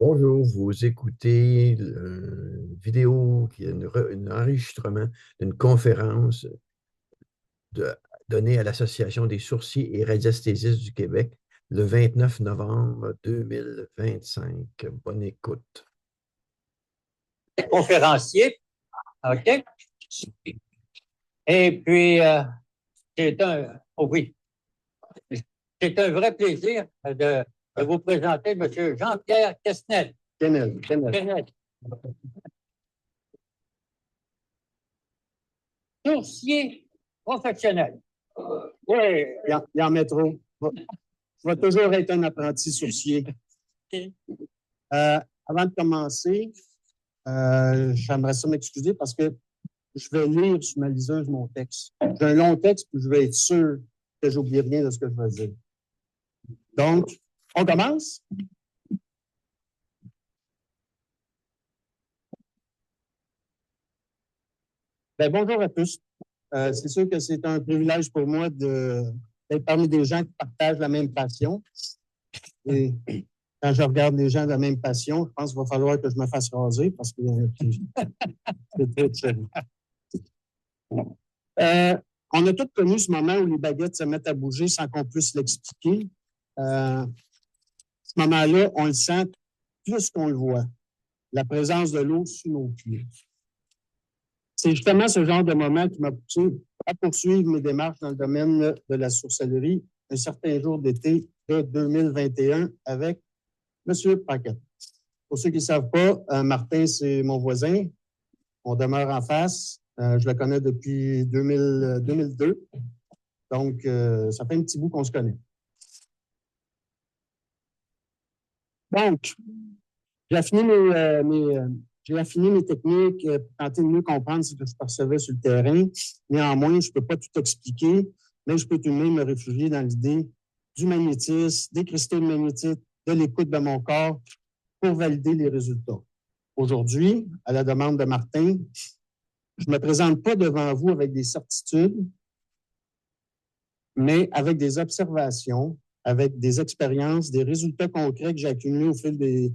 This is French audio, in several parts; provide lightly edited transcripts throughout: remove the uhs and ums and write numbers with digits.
Bonjour, vous écoutez une vidéo qui est un enregistrement d'une conférence de- donnée à l'Association des sourciers et radiesthésistes du Québec le 29 novembre 2025. Bonne écoute. Conférencier, OK? Et puis, oui, c'est un vrai plaisir de vous présenter M. Jean-Pierre Quesnel. Quesnel. Sourcier professionnel. Oui, il en met trop. Je vais toujours être un apprenti sourcier. Avant de commencer, j'aimerais ça m'excuser parce que je vais lire sur ma liseuse mon texte. J'ai un long texte, puis je vais être sûr que j'oublie rien de ce que je vais dire. Donc, on commence? Bonjour à tous. C'est sûr que c'est un privilège pour moi d'être parmi des gens qui partagent la même passion. Et quand je regarde les gens de la même passion, je pense qu'il va falloir que je me fasse raser parce que c'est très sérieux. On a tous connu ce moment où les baguettes se mettent à bouger sans qu'on puisse l'expliquer. Ce moment-là, on le sent plus qu'on le voit. La présence de l'eau sous nos pieds. C'est justement ce genre de moment qui m'a poussé à poursuivre mes démarches dans le domaine de la sorcellerie un certain jour d'été de 2021 avec M. Paquette. Pour ceux qui ne savent pas, Martin, c'est mon voisin. On demeure en face. Je le connais depuis 2002. Donc, ça fait un petit bout qu'on se connaît. Donc, j'ai affiné mes techniques pour tenter de mieux comprendre ce que je percevais sur le terrain. Néanmoins, je ne peux pas tout expliquer, mais je peux tout de même me réfugier dans l'idée du magnétisme, des cristaux de magnétite, de l'écoute de mon corps pour valider les résultats. Aujourd'hui, à la demande de Martin, je ne me présente pas devant vous avec des certitudes, mais avec des observations, avec des expériences, des résultats concrets que j'ai accumulés au fil des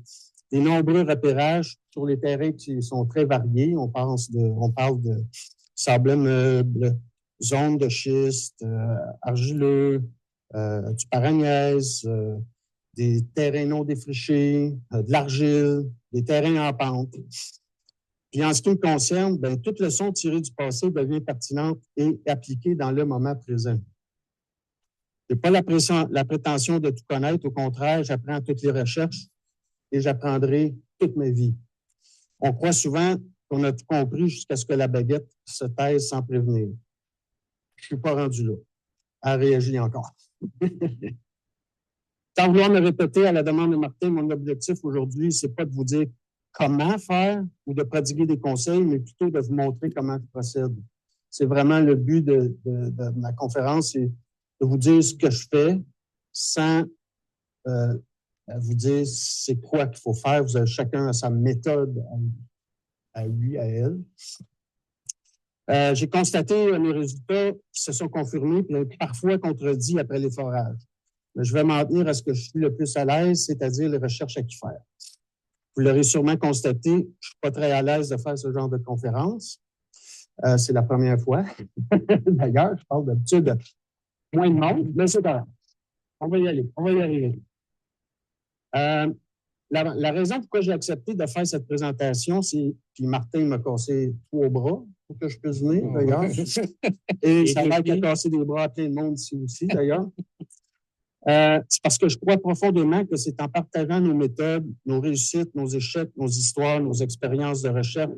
nombreux repérages sur les terrains qui sont très variés. On parle de sable meuble, zones de schiste, argileux, du paragnèse, des terrains non défrichés, de l'argile, des terrains en pente. Puis en ce qui me concerne, toute leçon tirée du passé devient pertinente et appliquée dans le moment présent. Je n'ai pas la prétention de tout connaître. Au contraire, j'apprends toutes les recherches et j'apprendrai toute ma vie. On croit souvent qu'on a tout compris jusqu'à ce que la baguette se taise sans prévenir. Je ne suis pas rendu là. Elle réagit encore. Sans vouloir me répéter à la demande de Martin, mon objectif aujourd'hui, ce n'est pas de vous dire comment faire ou de prodiguer des conseils, mais plutôt de vous montrer comment je procède. C'est vraiment le but de ma conférence, c'est de vous dire ce que je fais sans vous dire c'est quoi qu'il faut faire. Vous avez chacun sa méthode à lui, à elle. J'ai constaté mes résultats qui se sont confirmés, puis parfois contredits après les forages. Mais je vais m'en tenir à ce que je suis le plus à l'aise, c'est-à-dire les recherches aquifères. Vous l'aurez sûrement constaté, je ne suis pas très à l'aise de faire ce genre de conférence. C'est la première fois. D'ailleurs, je parle d'habitude de moins de monde, mais c'est pas grave. On va y aller, on va y arriver. La raison pourquoi j'ai accepté de faire cette présentation, c'est, puis Martin m'a cassé 3 bras pour que je puisse venir, d'ailleurs. Et ça a l'air qu'il a cassé des bras à plein de monde ici aussi, d'ailleurs. C'est parce que je crois profondément que c'est en partageant nos méthodes, nos réussites, nos échecs, nos histoires, nos expériences de recherche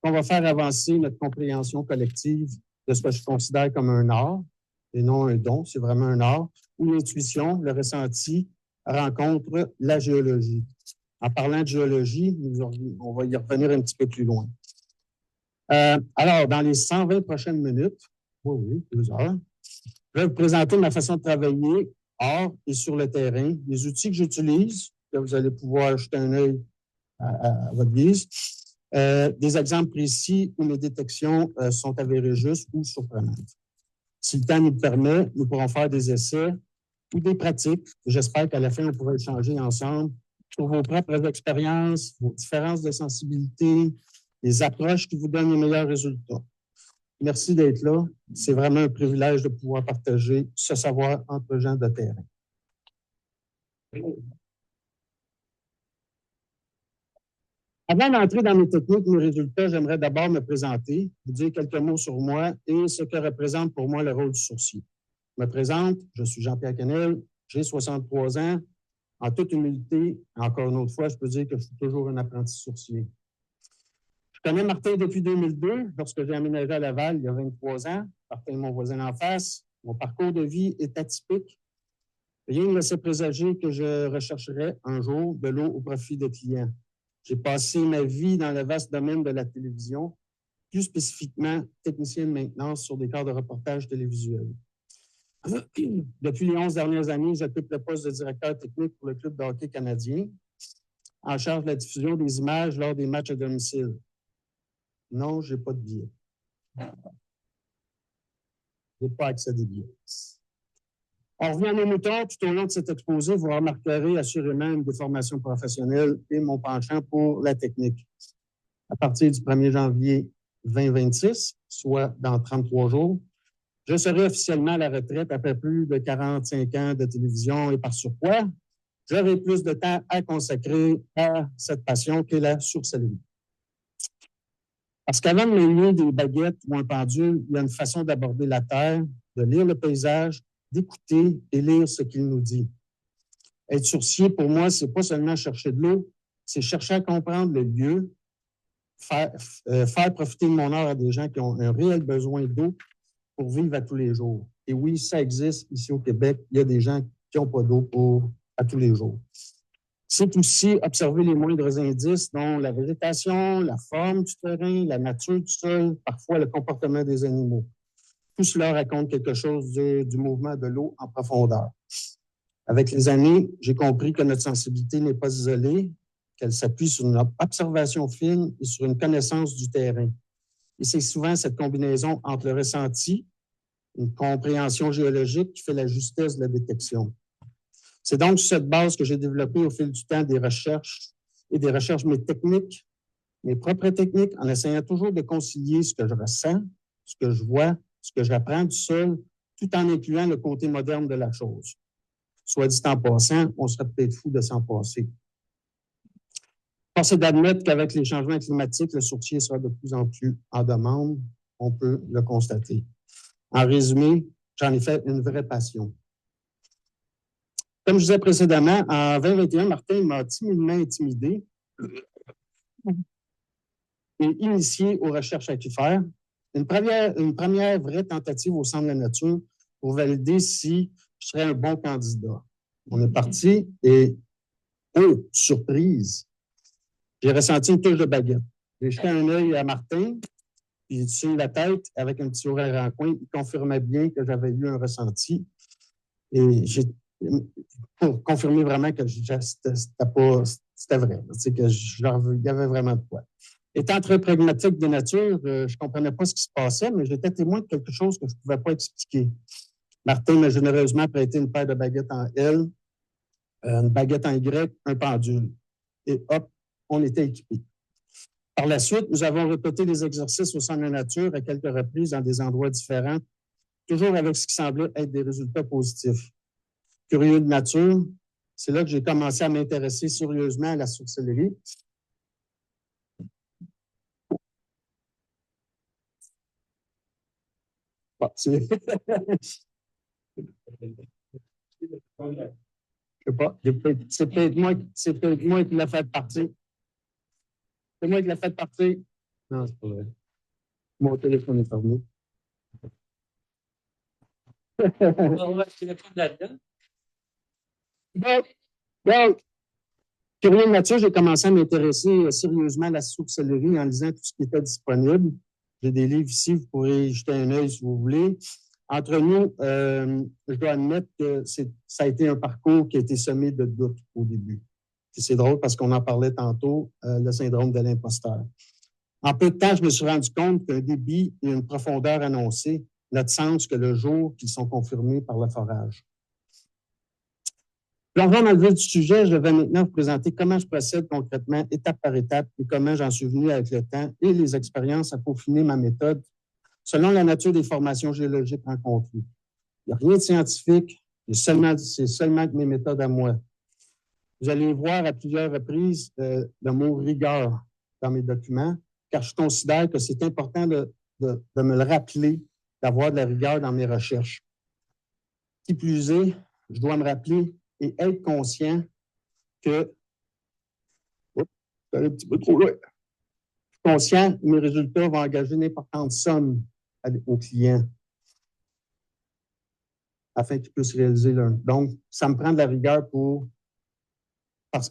qu'on va faire avancer notre compréhension collective de ce que je considère comme un art et non un don, c'est vraiment un art, où l'intuition, le ressenti rencontre la géologie. En parlant de géologie, on va y revenir un petit peu plus loin. Alors, dans les 120 prochaines minutes, oui, 2 heures, je vais vous présenter ma façon de travailler hors et sur le terrain, les outils que j'utilise, que vous allez pouvoir jeter un œil à votre guise, des exemples précis où mes détections sont avérées justes ou surprenantes. Si le temps nous le permet, nous pourrons faire des essais ou des pratiques. J'espère qu'à la fin, on pourra échanger ensemble sur vos propres expériences, vos différences de sensibilité, les approches qui vous donnent les meilleurs résultats. Merci d'être là. C'est vraiment un privilège de pouvoir partager ce savoir entre gens de terrain. Avant d'entrer dans mes techniques, mes résultats, j'aimerais d'abord me présenter, vous dire quelques mots sur moi et ce que représente pour moi le rôle du sourcier. Je me présente, je suis Jean-Pierre Quesnel, j'ai 63 ans. En toute humilité, encore une autre fois, je peux dire que je suis toujours un apprenti sourcier. Je connais Martin depuis 2002, lorsque j'ai aménagé à Laval il y a 23 ans. Martin est mon voisin en face. Mon parcours de vie est atypique. Rien ne laissait présager que je rechercherais un jour de l'eau au profit des clients. J'ai passé ma vie dans le vaste domaine de la télévision, plus spécifiquement technicien de maintenance sur des corps de reportage télévisuels. Depuis les 11 dernières années, j'occupe le poste de directeur technique pour le club de hockey canadien, en charge de la diffusion des images lors des matchs à domicile. Non, je n'ai pas de billets. Je n'ai pas accès à des billets. On revient à nos moutons. Tout au long de cet exposé, vous remarquerez assurément une déformation professionnelle et mon penchant pour la technique. À partir du 1er janvier 2026, soit dans 33 jours, je serai officiellement à la retraite après plus de 45 ans de télévision et par surcroît, j'aurai plus de temps à consacrer à cette passion qu'est la sourcellerie. Parce qu'avant de mêler des baguettes ou un pendule, il y a une façon d'aborder la terre, de lire le paysage, d'écouter et lire ce qu'il nous dit. Être sourcier, pour moi, c'est pas seulement chercher de l'eau, c'est chercher à comprendre le lieu, faire profiter de mon art à des gens qui ont un réel besoin d'eau pour vivre à tous les jours. Et oui, ça existe ici au Québec. Il y a des gens qui n'ont pas d'eau à tous les jours. C'est aussi observer les moindres indices, dont la végétation, la forme du terrain, la nature du sol, parfois le comportement des animaux. Tout cela raconte quelque chose du mouvement de l'eau en profondeur. Avec les années, j'ai compris que notre sensibilité n'est pas isolée, qu'elle s'appuie sur une observation fine et sur une connaissance du terrain. Et c'est souvent cette combinaison entre le ressenti, une compréhension géologique qui fait la justesse de la détection. C'est donc sur cette base que j'ai développé au fil du temps des recherches, mes techniques, mes propres techniques, en essayant toujours de concilier ce que je ressens, ce que je vois, ce que j'apprends du sol, tout en incluant le côté moderne de la chose. Soit dit en passant, on serait peut-être fou de s'en passer. Force est d'admettre qu'avec les changements climatiques, le sourcier sera de plus en plus en demande, on peut le constater. En résumé, j'en ai fait une vraie passion. Comme je disais précédemment, en 2021, Martin m'a timidement intimidé et initié aux recherches aquifères. Une première vraie tentative au Centre de la nature pour valider si je serais un bon candidat. On est parti et, oh, surprise, j'ai ressenti une touche de baguette. J'ai jeté un œil à Martin, puis j'ai tourné la tête avec un petit sourire en coin. Il confirmait bien que j'avais eu un ressenti. Et pour confirmer vraiment que c'était vrai, qu'il y avait vraiment de quoi. Étant très pragmatique de nature, je ne comprenais pas ce qui se passait, mais j'étais témoin de quelque chose que je ne pouvais pas expliquer. Martin m'a généreusement prêté une paire de baguettes en L, une baguette en Y, un pendule. Et hop, on était équipés. Par la suite, nous avons répété les exercices au Centre de la nature à quelques reprises dans des endroits différents, toujours avec ce qui semblait être des résultats positifs. Curieux de nature, c'est là que j'ai commencé à m'intéresser sérieusement à la sourcellerie. Bon, je sais pas, c'est peut-être moi qui l'a fait partir. C'est moi qui l'a fait partir. Non, c'est pas vrai. Mon téléphone est fermé. On va le téléphone là-dedans. Donc, curieux de nature, j'ai commencé à m'intéresser sérieusement à la sourcellerie en lisant tout ce qui était disponible. J'ai des livres ici, vous pourrez y jeter un œil si vous voulez. Entre nous, je dois admettre que ça a été un parcours qui a été semé de doutes au début. Puis c'est drôle parce qu'on en parlait tantôt, le syndrome de l'imposteur. En peu de temps, je me suis rendu compte qu'un débit et une profondeur annoncée n'ont de sens que le jour qu'ils sont confirmés par le forage. Plongeons dans le vif du sujet, je vais maintenant vous présenter comment je procède concrètement, étape par étape, et comment j'en suis venu avec le temps et les expériences à peaufiner ma méthode selon la nature des formations géologiques rencontrées. Il n'y a rien de scientifique, c'est seulement mes méthodes à moi. Vous allez voir à plusieurs reprises le mot rigueur dans mes documents, car je considère que c'est important de me le rappeler, d'avoir de la rigueur dans mes recherches. Qui plus est, je dois me rappeler et être conscient que un petit peu trop loin. Je suis conscient que mes résultats vont engager une importante somme aux clients afin qu'ils puissent réaliser leur. Donc, ça me prend de la rigueur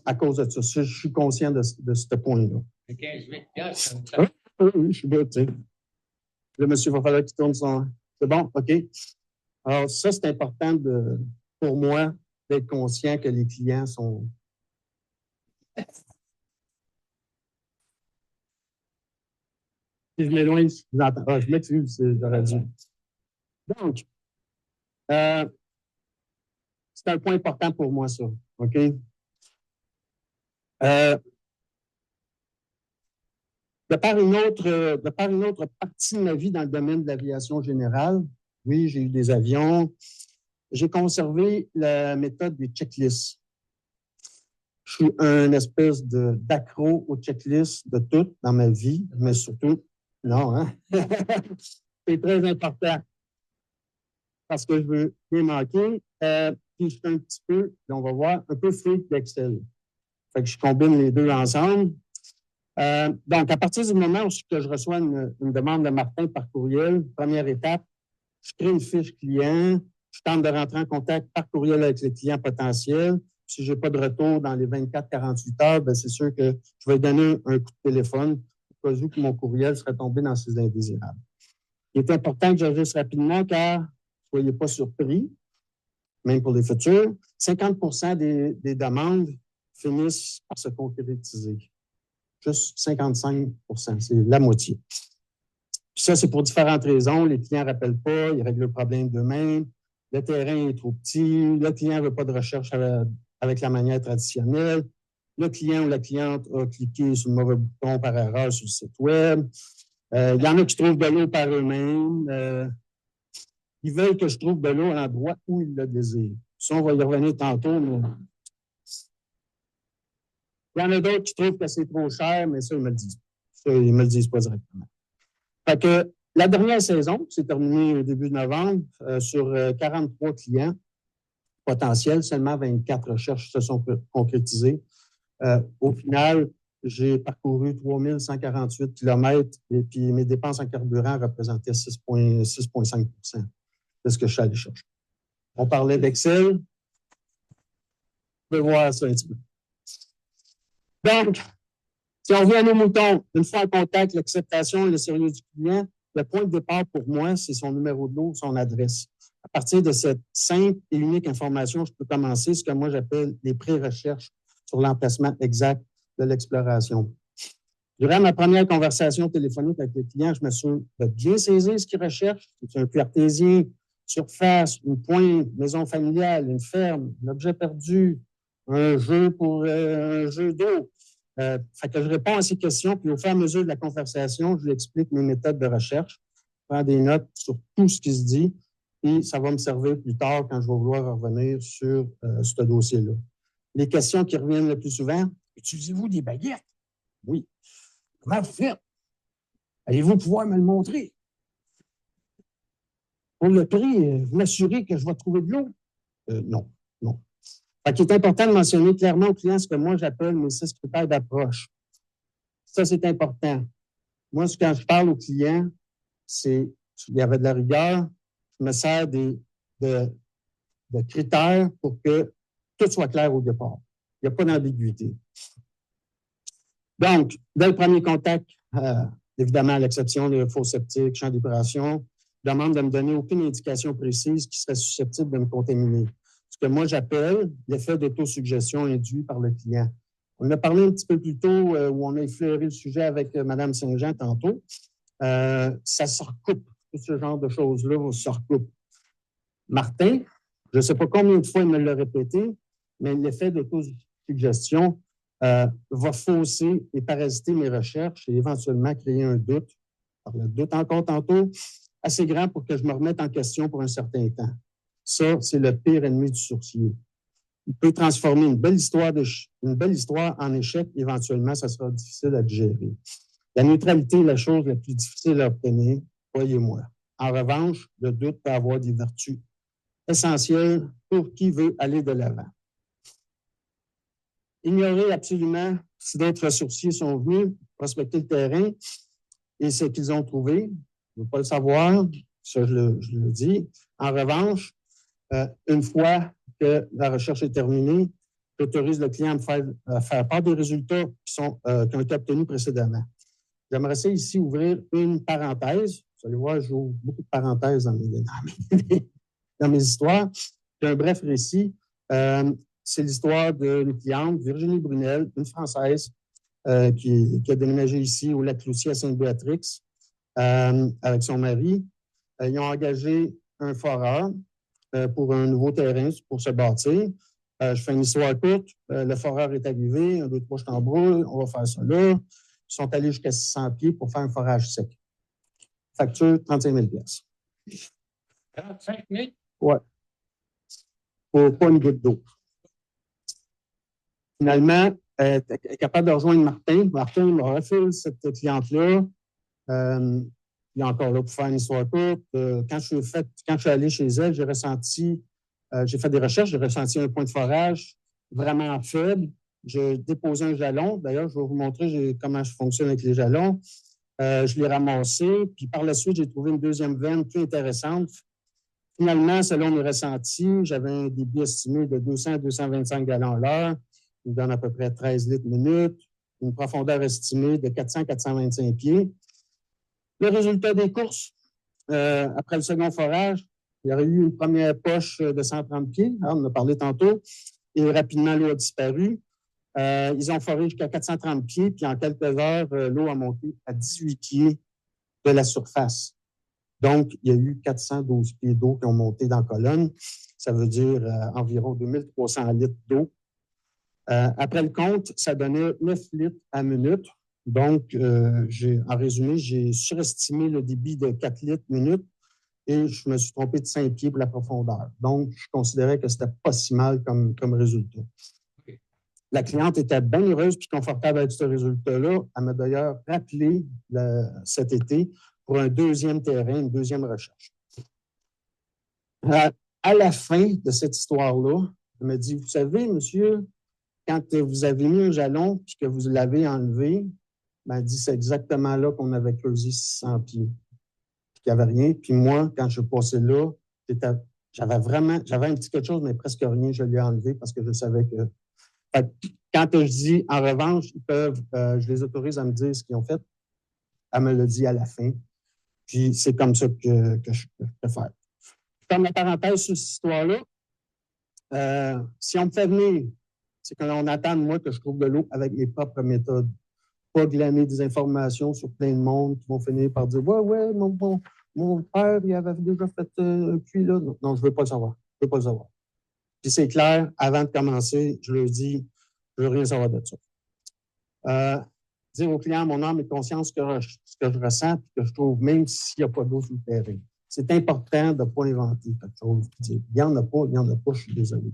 à cause de ça. Je suis conscient de ce point-là. 15 000 Oui, je suis bien, tu sais. Le monsieur va falloir qu'il tourne son. C'est bon, OK. Alors, ça, c'est important pour moi d'être conscient que les clients sont. Si je m'éloigne, je m'excuse, j'aurais dû. Donc, c'est un point important pour moi, ça. OK? De par une autre partie de ma vie dans le domaine de l'aviation générale, oui, j'ai eu des avions, j'ai conservé la méthode des checklists. Je suis un espèce d'accro aux checklists de tout dans ma vie, mais surtout, non, hein? C'est très important parce que je veux bien manquer. Puis je suis un petit peu, on va voir, un peu freak d'Excel. Fait que je combine les deux ensemble. Donc, à partir du moment où je reçois une demande de Martin par courriel, première étape, je crée une fiche client, je tente de rentrer en contact par courriel avec le client potentiel. Si je n'ai pas de retour dans les 24-48 heures, bien, c'est sûr que je vais donner un coup de téléphone au cas où que mon courriel serait tombé dans ces indésirables. Il est important que j'ajuste rapidement car, soyez pas surpris, même pour les futurs, 50% des demandes finissent par se concrétiser. Juste 55%, c'est la moitié. Puis ça, c'est pour différentes raisons. Les clients ne rappellent pas, ils règlent le problème d'eux-mêmes, le terrain est trop petit, le client ne veut pas de recherche avec la manière traditionnelle, le client ou la cliente a cliqué sur le mauvais bouton par erreur sur le site web. Il y en a qui trouvent de l'eau par eux-mêmes. Ils veulent que je trouve de l'eau à l'endroit où ils le désirent. Ça, on va y revenir tantôt, mais il y en a d'autres qui trouvent que c'est trop cher, mais ça, ils me le disent. Ça, ils me le disent pas directement. Fait que la dernière saison, qui s'est terminée au début de novembre, sur 43 clients potentiels, seulement 24 recherches se sont concrétisées. Au final, j'ai parcouru 3148 km et puis mes dépenses en carburant représentaient 6,5% de ce que je suis allé chercher. On parlait d'Excel. Vous pouvez voir ça un petit peu. Donc, si on revient à nos moutons, une fois en contact, l'acceptation et le sérieux du client, le point de départ pour moi, c'est son numéro de lot, son adresse. À partir de cette simple et unique information, je peux commencer ce que moi j'appelle les pré-recherches sur l'emplacement exact de l'exploration. Durant ma première conversation téléphonique avec le client, je m'assure de bien saisir ce qu'il recherche. C'est un puits artésien, surface, une pointe, maison familiale, une ferme, un objet perdu, un jeu d'eau. Fait que je réponds à ces questions, puis au fur et à mesure de la conversation, je lui explique mes méthodes de recherche, je prends des notes sur tout ce qui se dit, et ça va me servir plus tard quand je vais vouloir revenir sur ce dossier-là. Les questions qui reviennent le plus souvent, utilisez-vous des baguettes? Oui. Comment vous faites? Allez-vous pouvoir me le montrer? Pour le prix, vous m'assurez que je vais trouver de l'eau? Non, non. Fait qu'il est important de mentionner clairement aux clients ce que moi j'appelle mes 6 critères d'approche. Ça, c'est important. Moi, quand je parle aux clients, c'est il y avait de la rigueur, je me sers de critères pour que tout soit clair au départ. Il n'y a pas d'ambiguïté. Donc, dès le premier contact, évidemment, à l'exception de faux sceptiques, champ d'opération, je demande de me donner aucune indication précise qui serait susceptible de me contaminer. Ce que moi j'appelle l'effet d'autosuggestion induit par le client. On a parlé un petit peu plus tôt, où on a effleuré le sujet avec Mme Saint-Jean tantôt. Ça se recoupe, tout ce genre de choses-là se recoupe. Martin, je ne sais pas combien de fois il me l'a répété, mais l'effet d'autosuggestion va fausser et parasiter mes recherches et éventuellement créer un doute, par le doute encore tantôt, assez grand pour que je me remette en question pour un certain temps. Ça, c'est le pire ennemi du sourcier. Il peut transformer une belle histoire en échec. Éventuellement, ça sera difficile à digérer. La neutralité est la chose la plus difficile à obtenir, croyez-moi. En revanche, le doute peut avoir des vertus essentielles pour qui veut aller de l'avant. Ignorez absolument si d'autres sourciers sont venus prospecter le terrain et ce qu'ils ont trouvé. Je ne veux pas le savoir, ça je le dis. En revanche, une fois que la recherche est terminée, j'autorise le client à faire part des résultats qui ont été obtenus précédemment. J'aimerais ça ici ouvrir une parenthèse. Vous allez voir, j'ouvre beaucoup de parenthèses dans mes histoires. C'est un bref récit. C'est l'histoire d'une cliente, Virginie Brunel, une Française, qui a déménagé ici au Lac-Cloutier à Sainte-Béatrix avec son mari. Ils ont engagé un foreur pour un nouveau terrain pour se bâtir. Je fais une histoire courte. Le foreur est arrivé, 1, 2, 3, je t'embrouille, on va faire ça là. Ils sont allés jusqu'à 600 pieds pour faire un forage sec. Facture 35 000 $. 35 000? Oui. Pour pas une goutte d'eau. Finalement, elle est capable de rejoindre Martin. Martin me refile cette cliente-là. Il est encore là pour faire une histoire courte. Quand je suis allé chez elle, j'ai fait des recherches, j'ai ressenti un point de forage vraiment faible. J'ai déposé un jalon. D'ailleurs, je vais vous montrer comment je fonctionne avec les jalons. Je l'ai ramassé, puis par la suite, j'ai trouvé une deuxième veine plus intéressante. Finalement, selon mes ressentis, j'avais un débit estimé de 200 à 225 gallons à l'heure. Il donne à peu près 13 litres minute, une profondeur estimée de 400 à 425 pieds. Le résultat des courses, après le second forage, il y aurait eu une première poche de 130 pieds, on en a parlé tantôt, et rapidement, l'eau a disparu. Ils ont foré jusqu'à 430 pieds, puis en quelques heures, l'eau a monté à 18 pieds de la surface. Donc, il y a eu 412 pieds d'eau qui ont monté dans la colonne. Ça veut dire environ 2300 litres d'eau. Après le compte, ça donnait 9 litres à minute. Donc, en résumé, j'ai surestimé le débit de 4 litres minute et je me suis trompé de 5 pieds pour la profondeur. Donc, je considérais que ce n'était pas si mal comme résultat. La cliente était bien heureuse et confortable avec ce résultat-là. Elle m'a d'ailleurs rappelé cet été pour un deuxième terrain, une deuxième recherche. À la fin de cette histoire-là, elle m'a dit, vous savez, monsieur, quand vous avez mis un jalon et que vous l'avez enlevé, elle dit, c'est exactement là qu'on avait creusé 600 pieds. Puis qu'il n'y avait rien. Puis moi, quand je passais là, j'avais un petit quelque chose, mais presque rien, je l'ai enlevé parce que je savais que... Quand je dis, en revanche, je les autorise à me dire ce qu'ils ont fait, elle me le dit à la fin. Puis c'est comme ça que je préfère. Comme la parenthèse sur cette histoire-là, si on me fait venir, c'est qu'on attend de moi que je trouve de l'eau avec mes propres méthodes. Pas glaner des informations sur plein de monde qui vont finir par dire « Ouais, mon père, il avait déjà fait un puits là. » Non, je ne veux pas le savoir. Je veux pas le savoir. Puis c'est clair, avant de commencer, je leur dis « Je ne veux rien savoir de ça. » Dire au client, mon âme et conscience, ce que je ressens et que je trouve, même s'il n'y a pas d'eau sur le terrain. C'est important de ne pas inventer quelque chose. Il n'y en a pas, je suis désolé.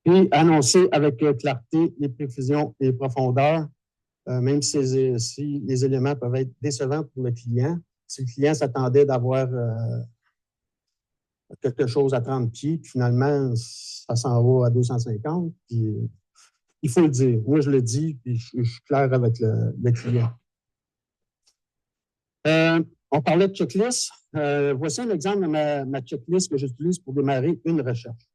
Puis annoncer avec clarté les précisions et les profondeurs, même si les éléments peuvent être décevants pour le client. Si le client s'attendait d'avoir quelque chose à 30 pieds, puis finalement, ça s'en va à 250, puis il faut le dire. Moi, je le dis, puis je suis clair avec le client. On parlait de checklist. Voici un exemple de ma checklist que j'utilise pour démarrer une recherche.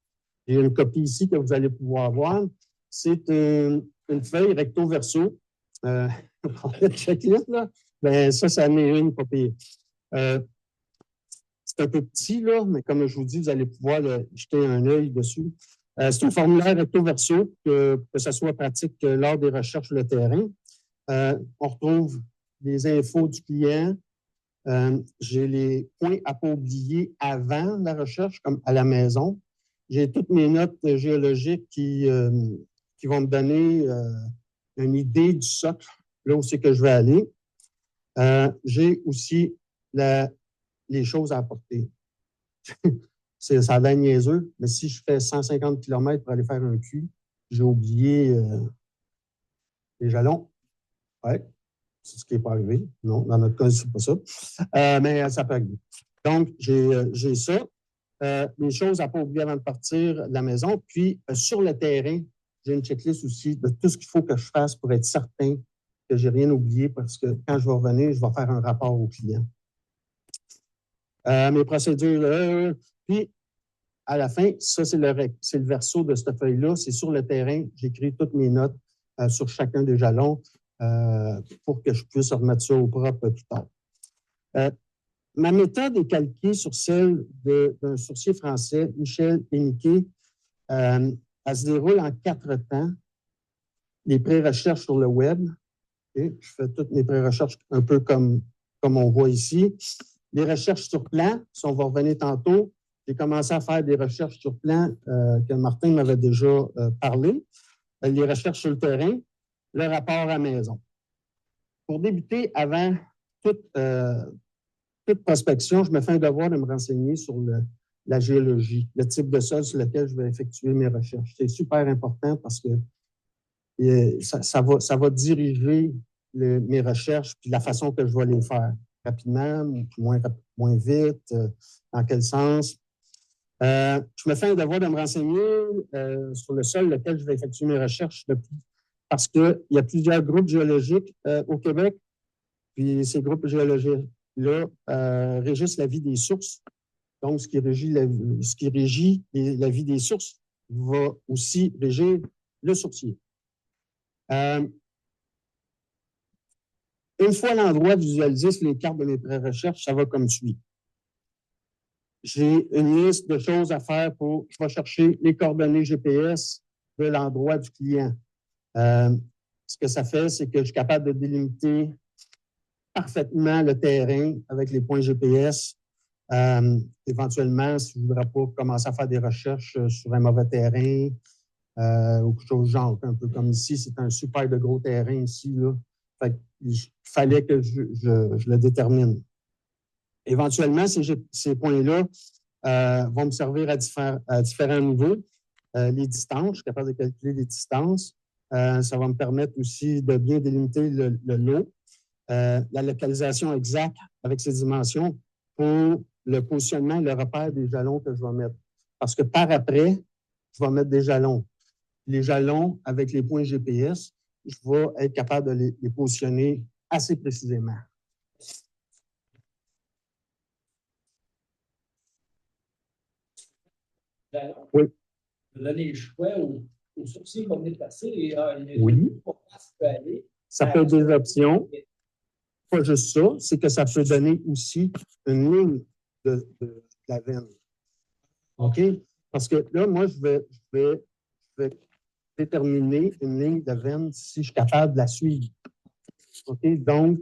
J'ai une copie ici que vous allez pouvoir voir. C'est une feuille recto-verso. On parlait de checklist, là. Ben, ça en est une, pas pire. C'est un peu petit, là, mais comme je vous dis, vous allez pouvoir jeter un œil dessus. C'est un formulaire recto-verso que ce soit pratique lors des recherches sur le terrain. On retrouve les infos du client. J'ai les points à ne pas oublier avant la recherche, comme à la maison. j'ai toutes mes notes géologiques qui vont me donner une idée du socle, là où c'est que je vais aller. J'ai aussi les choses à apporter. Ça a l'air niaiseux, mais si je fais 150 km pour aller faire un cul, j'ai oublié les jalons. Oui, c'est ce qui n'est pas arrivé. Non, dans notre cas, c'est pas ça. Mais ça peut arriver. Donc, j'ai ça. Les choses à ne pas oublier avant de partir de la maison. Puis, sur le terrain, j'ai une checklist aussi de tout ce qu'il faut que je fasse pour être certain que je n'ai rien oublié parce que quand je vais revenir, je vais faire un rapport au client. Mes procédures, puis à la fin, ça, c'est le verso de cette feuille-là. C'est sur le terrain. J'écris toutes mes notes sur chacun des jalons pour que je puisse remettre ça au propre plus tard. Ma méthode est calquée sur celle d'un sourcier français, Michel Héniquet. Elle se déroule en 4 temps. Les pré-recherches sur le web. Okay? Je fais toutes mes pré-recherches un peu comme on voit ici. Les recherches sur plan, si on va revenir tantôt, j'ai commencé à faire des recherches sur plan que Martin m'avait déjà parlé. Les recherches sur le terrain, le rapport à maison. Pour débuter, avant toute prospection, je me fais un devoir de me renseigner sur la géologie, le type de sol sur lequel je vais effectuer mes recherches. C'est super important parce que ça va diriger mes recherches puis la façon que je vais les faire. Rapidement, moins vite, dans quel sens. Je me fais un devoir de me renseigner sur le sol lequel je vais effectuer mes recherches parce qu'il y a plusieurs groupes géologiques au Québec, puis ces groupes géologiques-là régissent la vie des sources. Donc, ce qui régit la vie des sources va aussi régir le sourcier. Une fois l'endroit visualisé sur les cartes de mes pré-recherches, ça va comme suit. J'ai une liste de choses à faire je vais chercher les coordonnées GPS de l'endroit du client. Ce que ça fait, c'est que je suis capable de délimiter parfaitement le terrain avec les points GPS. Éventuellement, si je ne voudrais pas commencer à faire des recherches sur un mauvais terrain ou quelque chose de genre, un peu comme ici, c'est un super de gros terrain ici, là. Fait qu'il fallait que je le détermine. Éventuellement, ces points-là vont me servir à différents niveaux. Les distances, je suis capable de calculer les distances. Ça va me permettre aussi de bien délimiter le lot. La localisation exacte avec ces dimensions pour le positionnement et le repère des jalons que je vais mettre. Parce que par après, je vais mettre des jalons. Les jalons avec les points GPS, je vais être capable de les positionner assez précisément. Oui. Donner le choix aux sourciers qui vont venir passer et oui. Ça peut être des options. Pas juste ça, c'est que ça peut donner aussi une ligne de la veine. OK? Parce que là, moi, je vais déterminer une ligne de veine si je suis capable de la suivre. OK? Donc,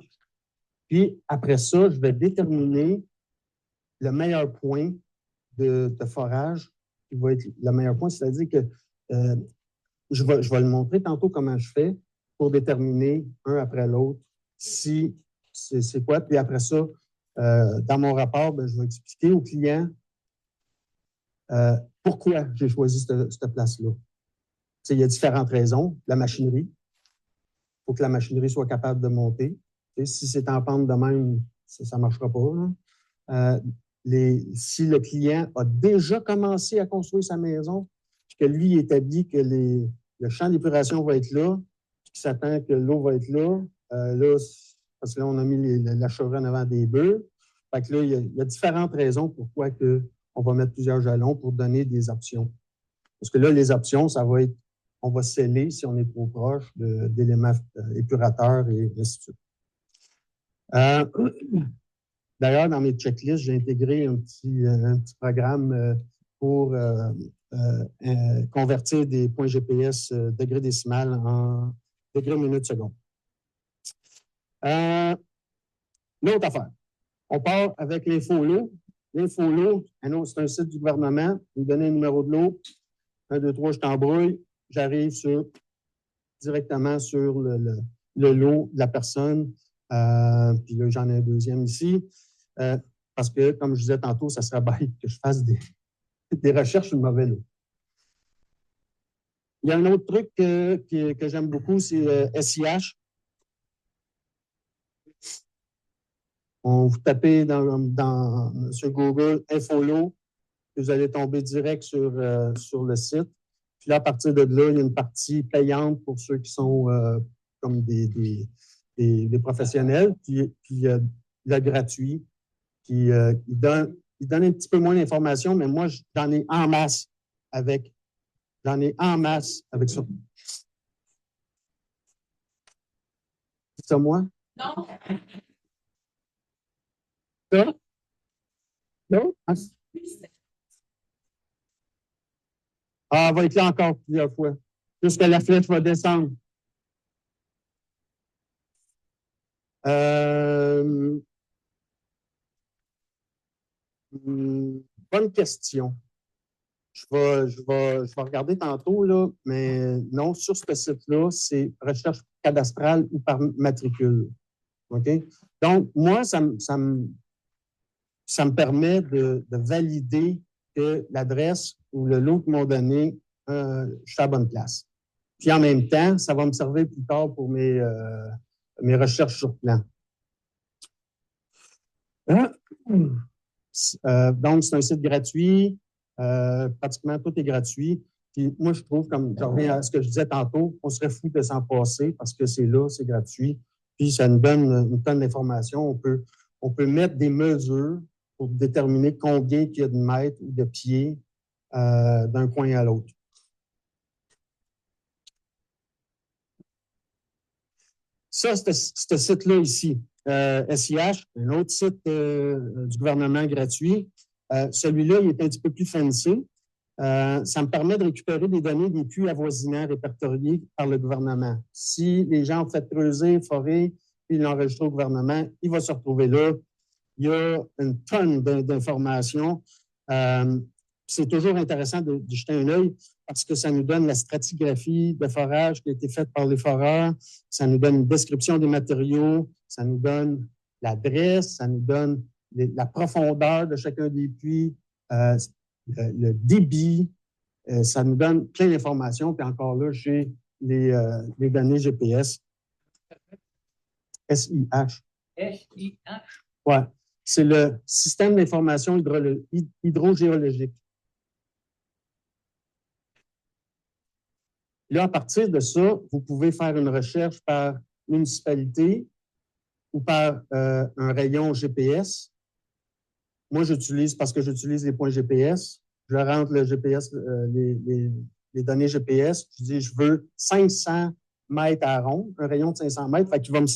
puis après ça, je vais déterminer le meilleur point de forage qui va être le meilleur point, c'est-à-dire que je vais le montrer tantôt comment je fais pour déterminer un après l'autre si c'est quoi. Puis après ça, dans mon rapport, ben, je vais expliquer au client pourquoi j'ai choisi cette place-là. Il y a différentes raisons. La machinerie. Il faut que la machinerie soit capable de monter. Si c'est en pente de même, ça ne marchera pas. Si le client a déjà commencé à construire sa maison, puis que lui établit que le champ d'épuration va être là, puis qu'il s'attend que l'eau va être là, parce que là, on a mis la chevronne en avant des bœufs. Fait que là, il y a différentes raisons pourquoi on va mettre plusieurs jalons pour donner des options. Parce que là, les options, ça va être, on va sceller si on est trop proche d'éléments épurateurs et ainsi de suite. D'ailleurs, dans mes checklists, j'ai intégré un petit programme pour convertir des points GPS degré décimal en degré minute seconde. L'autre affaire, on part avec l'info lot. L'info-lot, c'est un site du gouvernement. Vous me donnez un numéro de lot. 1, 2, 3, je t'embrouille. J'arrive directement sur le lot de la personne. Puis là, j'en ai un deuxième ici. Parce que, comme je disais tantôt, ça serait bête que je fasse des recherches sur le mauvais lot. Il y a un autre truc que j'aime beaucoup, c'est SIH. Vous tapez sur Google Infolo, vous allez tomber direct sur le site. Puis là, à partir de là, il y a une partie payante pour ceux qui sont comme des professionnels. Puis il y a le gratuit. Puis il donne un petit peu moins d'informations, mais moi, j'en ai en masse avec ça. C'est ça, moi? Non. Ça? Non? Elle va être là encore plusieurs fois, jusqu'à la flèche va descendre. Bonne question. Je vais regarder tantôt, là, mais non, sur ce site-là, c'est recherche cadastrale ou par matricule. OK? Donc, moi, ça me permet de valider que l'adresse ou le lot qu'ils m'ont donné, je suis à la bonne place. Puis en même temps, ça va me servir plus tard pour mes recherches sur plan. Donc, c'est un site gratuit. Pratiquement tout est gratuit. Puis moi, je trouve, comme je reviens à ce que je disais tantôt, on serait fou de s'en passer parce que c'est là, c'est gratuit. Puis ça nous donne une tonne d'informations. On peut mettre des mesures pour déterminer combien il y a de mètres ou de pieds d'un coin à l'autre. Ça, ce site-là ici, SIH, un autre site du gouvernement gratuit. Celui-là, il est un petit peu plus fancy. Ça me permet de récupérer des données des puits avoisinants répertoriés par le gouvernement. Si les gens ont fait creuser, forer, puis ils l'ont enregistré au gouvernement, il va se retrouver là. Il y a une tonne d'informations. C'est toujours intéressant de jeter un œil parce que ça nous donne la stratigraphie de forage qui a été faite par les foreurs, ça nous donne une description des matériaux, ça nous donne l'adresse, ça nous donne la profondeur de chacun des puits, le débit, ça nous donne plein d'informations. Puis encore là, j'ai les données GPS. SIH. SIH. Oui, c'est le système d'information hydrogéologique. Là, à partir de ça, vous pouvez faire une recherche par municipalité ou par un rayon GPS. Moi, parce que j'utilise les points GPS. Je rentre le GPS, les données GPS. Je dis, je veux 500 mètres à rond, un rayon de 500 mètres. Fait qu'il va me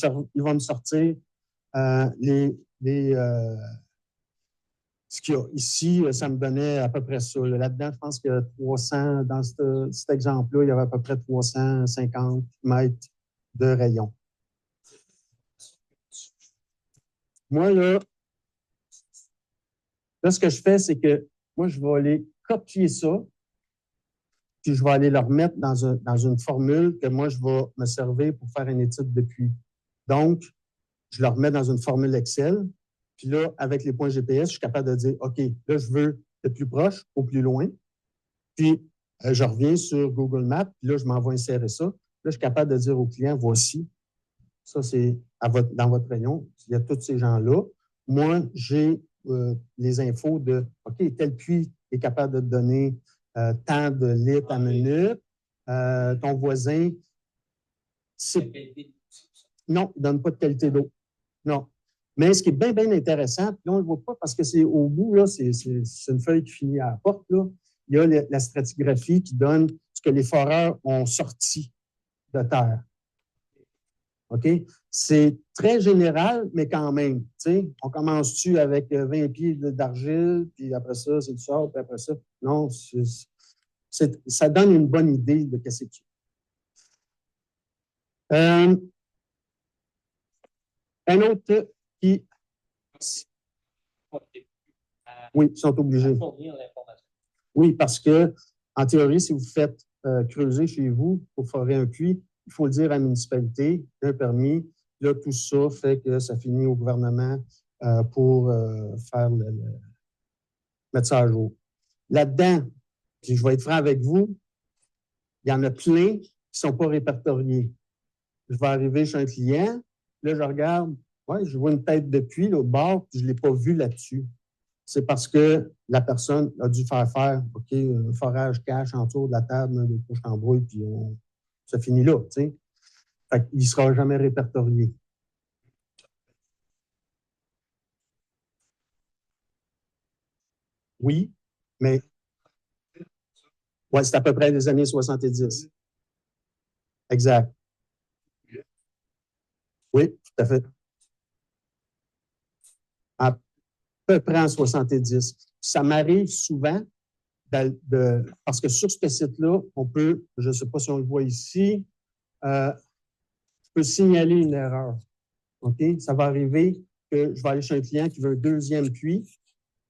sortir ce qu'il y a ici, ça me donnait à peu près ça. Là-dedans, je pense que 300, dans cet exemple-là, il y avait à peu près 350 mètres de rayon. Moi, là, ce que je fais, c'est que moi, je vais aller copier ça, puis je vais aller le remettre dans une formule que moi, je vais me servir pour faire une étude de puits. Donc, je le remets dans une formule Excel. Puis là, avec les points GPS, je suis capable de dire, OK, là, je veux le plus proche au plus loin. Puis, je reviens sur Google Maps, puis là, je m'en vais insérer ça. Là, je suis capable de dire au client, voici, ça, c'est dans votre rayon. Il y a tous ces gens-là. Moi, j'ai les infos de, OK, tel puits est capable de te donner tant de litres à minute. Ton voisin, non, il ne donne pas de qualité d'eau. Non. Mais ce qui est bien, bien intéressant, puis là, on ne le voit pas parce que c'est au bout, là, c'est une feuille qui finit à la porte, là. Il y a la stratigraphie qui donne ce que les foreurs ont sorti de terre. OK? C'est très général, mais quand même. On commence-tu avec 20 pieds d'argile, puis après ça, c'est du sable, puis après ça. Non, ça donne une bonne idée de ce que c'est. Un autre qui. Oui, ils sont obligés. Fournir l'information. Oui, parce que, en théorie, si vous faites creuser chez vous pour forer un puits, il faut le dire à la municipalité, un permis. Là, tout ça fait que ça finit au gouvernement pour mettre ça à jour. Là-dedans, puis je vais être franc avec vous, il y en a plein qui ne sont pas répertoriés. Je vais arriver chez un client, là, je regarde, ouais, je vois une tête de puits là, au bord, puis je ne l'ai pas vu là-dessus. C'est parce que la personne a dû faire OK, un forage cache en dessous de la table, des couches en brouille, puis ça finit là, tu sais. Fait qu'il ne sera jamais répertorié. Oui, mais ouais, c'est à peu près les années 70. Exact. Oui, tout à fait. À peu près en 70. Ça m'arrive souvent parce que sur ce site-là, on peut, je ne sais pas si on le voit ici, je peux signaler une erreur. OK? Ça va arriver que je vais aller chez un client qui veut un deuxième puits.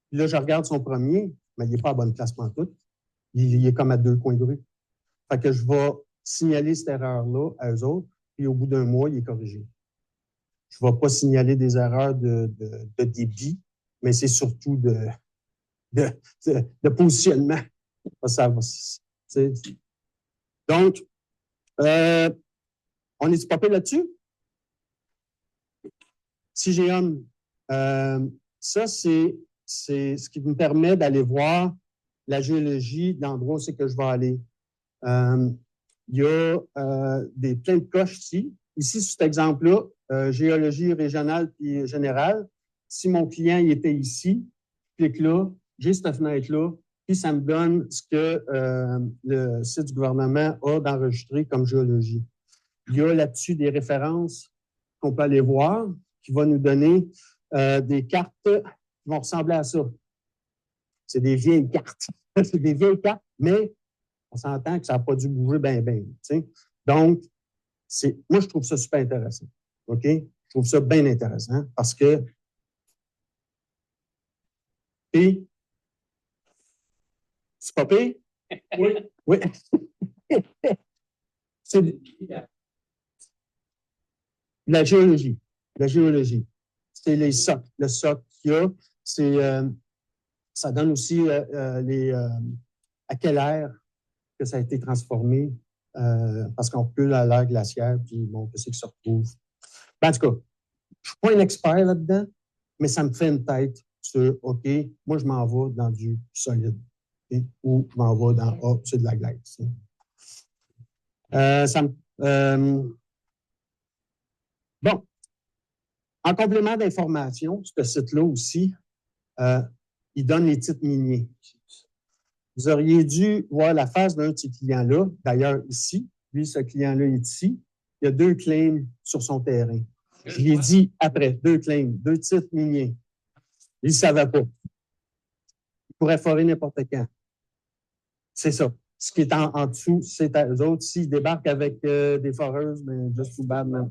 Puis là, je regarde son premier, mais il n'est pas à bonne place pantoute. Il est comme à 2 coins de rue. Fait que je vais signaler cette erreur-là à eux autres, puis au bout d'un mois, il est corrigé. Je ne vais pas signaler des erreurs de débit, mais c'est surtout de positionnement. Ça va, donc, on est-tu popé là-dessus? CGM, ça, c'est ce qui me permet d'aller voir la géologie de l'endroit où c'est que je vais aller. Il y a plein de coches ici. Ici, sur cet exemple-là, géologie régionale puis générale. Si mon client il était ici, je clique là, j'ai cette fenêtre-là, puis ça me donne ce que le site du gouvernement a d'enregistré comme géologie. Il y a là-dessus des références qu'on peut aller voir, qui vont nous donner des cartes qui vont ressembler à ça. C'est des vieilles cartes. C'est des vieilles cartes, mais on s'entend que ça n'a pas dû bouger bien. Donc, moi, je trouve ça super intéressant. OK? Je trouve ça bien intéressant parce que. Et. C'est pas pire? Oui. Oui. C'est la géologie. La géologie. C'est les socs. Le soc qu'il y a, ça donne aussi à quelle ère que ça a été transformé, parce qu'on peut à l'ère glaciaire, puis bon, qu'est-ce qui se retrouve. En tout cas, je ne suis pas un expert là-dedans, mais ça me fait une tête sur, OK, moi, je m'en vais dans du solide, okay, ou je m'en vais dans, c'est de la glace. Bon, en complément d'information, ce site-là aussi, il donne les titres miniers. Vous auriez dû voir la face d'un de ces clients-là, d'ailleurs ici. Lui, ce client-là est ici. Il y a 2 claims sur son terrain. Je lui ai dit après, 2 claims, 2 titres miniers. Il ne savait pas. Il pourrait forer n'importe quand. C'est ça. Ce qui est en dessous, c'est à eux autres. S'ils débarquent avec des foreuses, mais just too bad, man.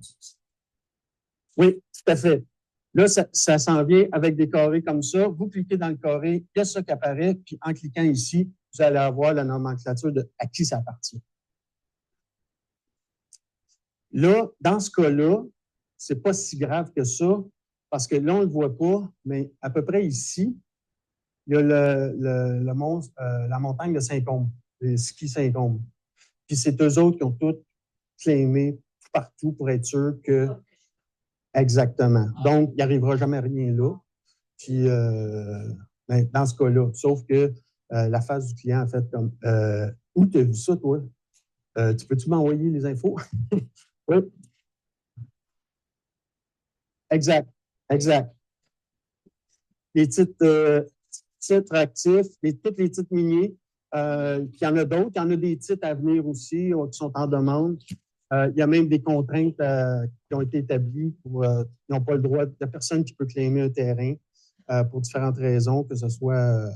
Oui, tout à fait. Là, ça s'en vient avec des carrés comme ça. Vous cliquez dans le carré, il y a ça qui apparaît, puis en cliquant ici, vous allez avoir la nomenclature de à qui ça appartient. Là, dans ce cas-là, c'est pas si grave que ça, parce que là, on ne le voit pas, mais à peu près ici, il y a la montagne de Saint-Côme, les skis Saint-Côme. Puis c'est eux autres qui ont tout claimé partout pour être sûr que. Exactement. Donc, il n'arrivera jamais rien là. Puis, dans ce cas-là, sauf que la face du client a fait comme où tu as vu ça, toi? Tu peux-tu m'envoyer les infos? Oui. Exact. Exact. Les titres actifs, tous les titres miniers. Puis il y en a d'autres. Il y en a des titres à venir aussi qui sont en demande. Il y a même des contraintes qui ont été établies pour. Ils n'ont pas le droit. Il n'y a personne qui peut claimer un terrain pour différentes raisons, que ce soit.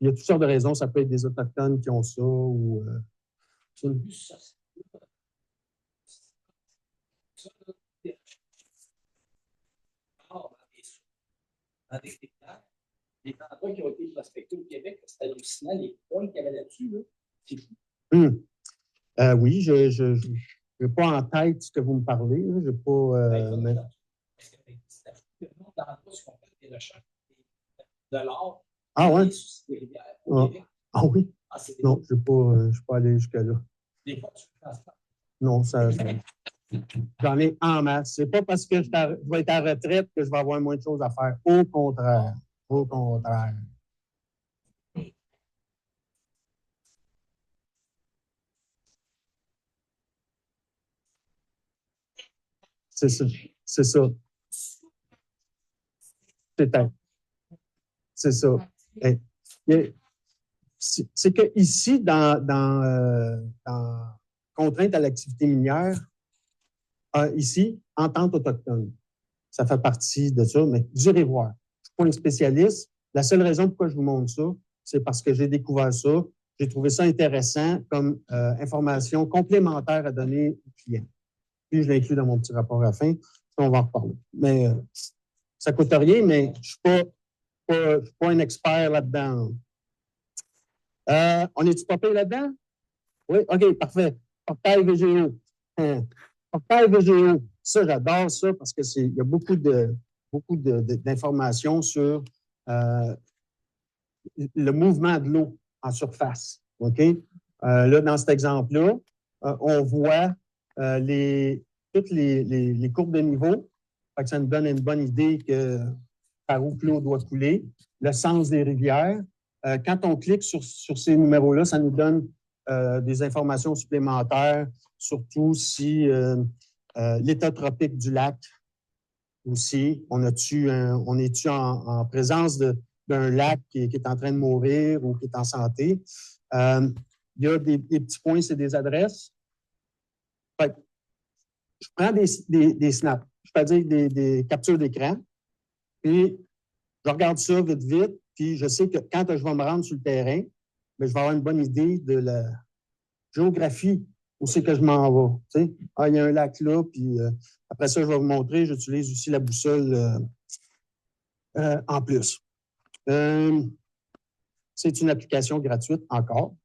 Il y a toutes sortes de raisons. Ça peut être des Autochtones qui ont ça ou. dans des critères. Les endroits qui ont été prospectés au Québec, c'est hallucinant, les points qu'il y avait là-dessus, là, c'est fou. Oui, je n'ai pas en tête ce que vous me parlez. Je n'ai pas. Mais... Parce que le nombre d'endroits où on fait des recherches de l'or, ouais? des rivières au Québec. Oui? Non, je ne suis pas allé jusque-là. Des fois, tu ne penses pas. Non, j'en ai en masse. C'est pas parce que je vais être à retraite que je vais avoir moins de choses à faire. Au contraire. Au contraire. C'est ça. C'est ça. Peut-être. C'est ça. C'est que ici, dans contrainte à l'activité minière, ici, entente autochtone. Ça fait partie de ça, mais vous irez voir. Je ne suis pas un spécialiste. La seule raison pourquoi je vous montre ça, c'est parce que j'ai découvert ça. J'ai trouvé ça intéressant comme information complémentaire à donner aux clients. Puis je l'ai inclus dans mon petit rapport à la fin. On va en reparler. Mais ça ne coûte rien, mais je ne suis pas un expert là-dedans. On est-tu popé là-dedans? Oui? OK, parfait. Portail VGO. Portail VGO. Ça, j'adore ça parce qu'il y a beaucoup d'informations sur le mouvement de l'eau en surface. OK? Là, dans cet exemple-là, on voit toutes les courbes de niveau. Fait que ça nous donne une bonne idée par où l'eau doit couler, le sens des rivières. Quand on clique sur ces numéros-là, ça nous donne des informations supplémentaires, surtout si l'état tropique du lac aussi. On est-tu en présence d'un lac qui est en train de mourir ou qui est en santé? Il y a des petits points, c'est des adresses. Fait, je prends des snaps, c'est-à-dire des captures d'écran, puis je regarde ça vite, vite, puis je sais que quand je vais me rendre sur le terrain, bien, je vais avoir une bonne idée de la géographie, où c'est que je m'en vais. Tu sais? Il y a un lac là, puis après ça, je vais vous montrer, j'utilise aussi la boussole en plus. C'est une application gratuite encore.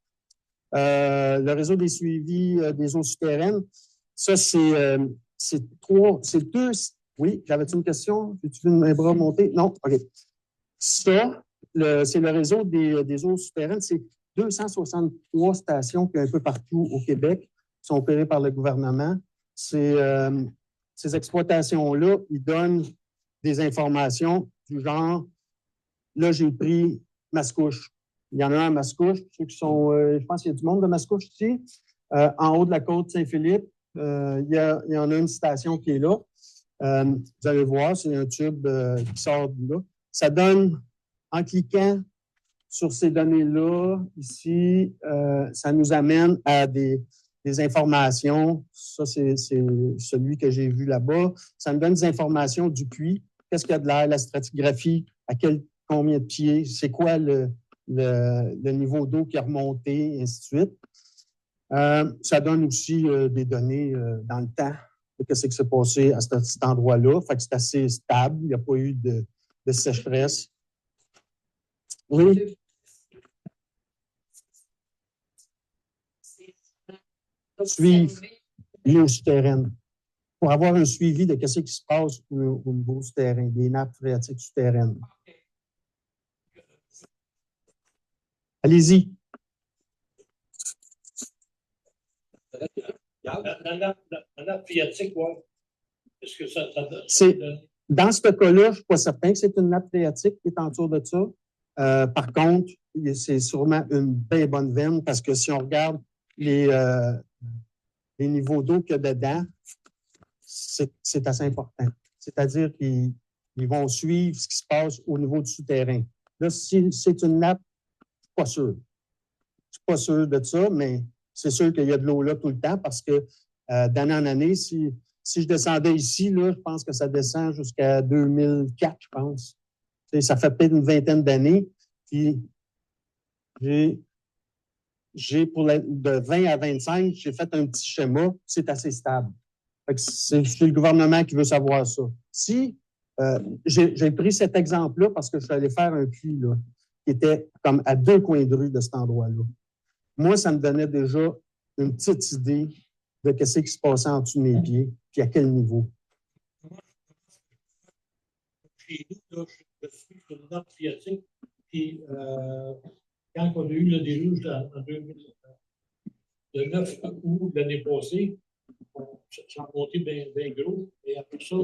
Le réseau des suivis des eaux souterraines, ça, c'est deux. Oui, j'avais-tu une question? As-tu vu mes bras monter? Non? OK. Ça, c'est le réseau des eaux souterraines. C'est 263 stations qu'il y a un peu partout au Québec qui sont opérées par le gouvernement. Ces exploitations-là, ils donnent des informations du genre, là, j'ai pris Mascouche. Il y en a un à Mascouche, ceux qui sont, je pense qu'il y a du monde de Mascouche ici. En haut de la côte Saint-Philippe, il y en a une station qui est là. Vous allez voir, c'est un tube qui sort de là. Ça donne, en cliquant sur ces données-là, ici, ça nous amène à des informations. Ça, c'est celui que j'ai vu là-bas. Ça nous donne des informations du puits. Qu'est-ce qu'il y a de l'air, la stratigraphie, combien de pieds, c'est quoi le niveau d'eau qui a remonté, et ainsi de suite. Ça donne aussi des données dans le temps de ce qui s'est passé à cet endroit-là. Fait que c'est assez stable. Il n'y a pas eu de sécheresse. Oui. Suivre l'eau souterraine. Pour avoir un suivi de ce qui se passe au niveau souterrain, des nappes phréatiques souterraines. Allez-y. La nappe phréatique, oui. Est-ce que ça donne? Dans ce cas-là, je ne suis pas certain que c'est une nappe phréatique qui est autour de ça. Par contre, c'est sûrement une bien bonne veine parce que si on regarde les niveaux d'eau qu'il y a dedans, c'est assez important. C'est-à-dire qu'ils vont suivre ce qui se passe au niveau du souterrain. Là, si c'est une nappe, je ne suis pas sûr. Je ne suis pas sûr de ça, mais c'est sûr qu'il y a de l'eau là tout le temps parce que d'année en année, si je descendais ici, là, je pense que ça descend jusqu'à 2004, je pense. Ça fait peut-être une vingtaine d'années. Puis, de 20 à 25, j'ai fait un petit schéma. C'est assez stable. C'est le gouvernement qui veut savoir ça. Si J'ai pris cet exemple-là parce que je suis allé faire un puits là, qui était comme à 2 coins de rue de cet endroit-là. Moi, ça me donnait déjà une petite idée de ce qui se passait en dessous de mes pieds, puis à quel niveau. Chez nous, là, je suis sur une nappe phréatique, puis quand on a eu le déluge en 2000, le 9 août de l'année passée, ça a monté bien gros, et après ça,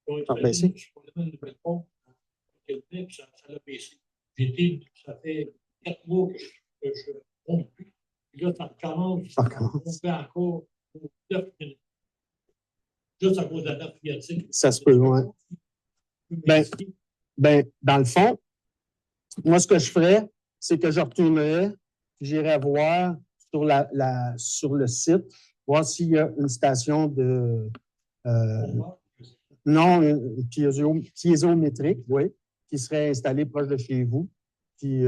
on a baissé. une nouvelle pompe, puis ça l'a baissé. Ça fait 4 mois que je ne pompe plus. Puis là, ça recommence à pomper encore pour 9 minutes. Juste à cause de la nappe phréatique. Ça se peut, oui. Ben, dans le fond, moi, ce que je ferais, c'est que je retournerais, j'irais voir sur le site, voir s'il y a une station de piézométrique, oui, qui serait installée proche de chez vous. Puis,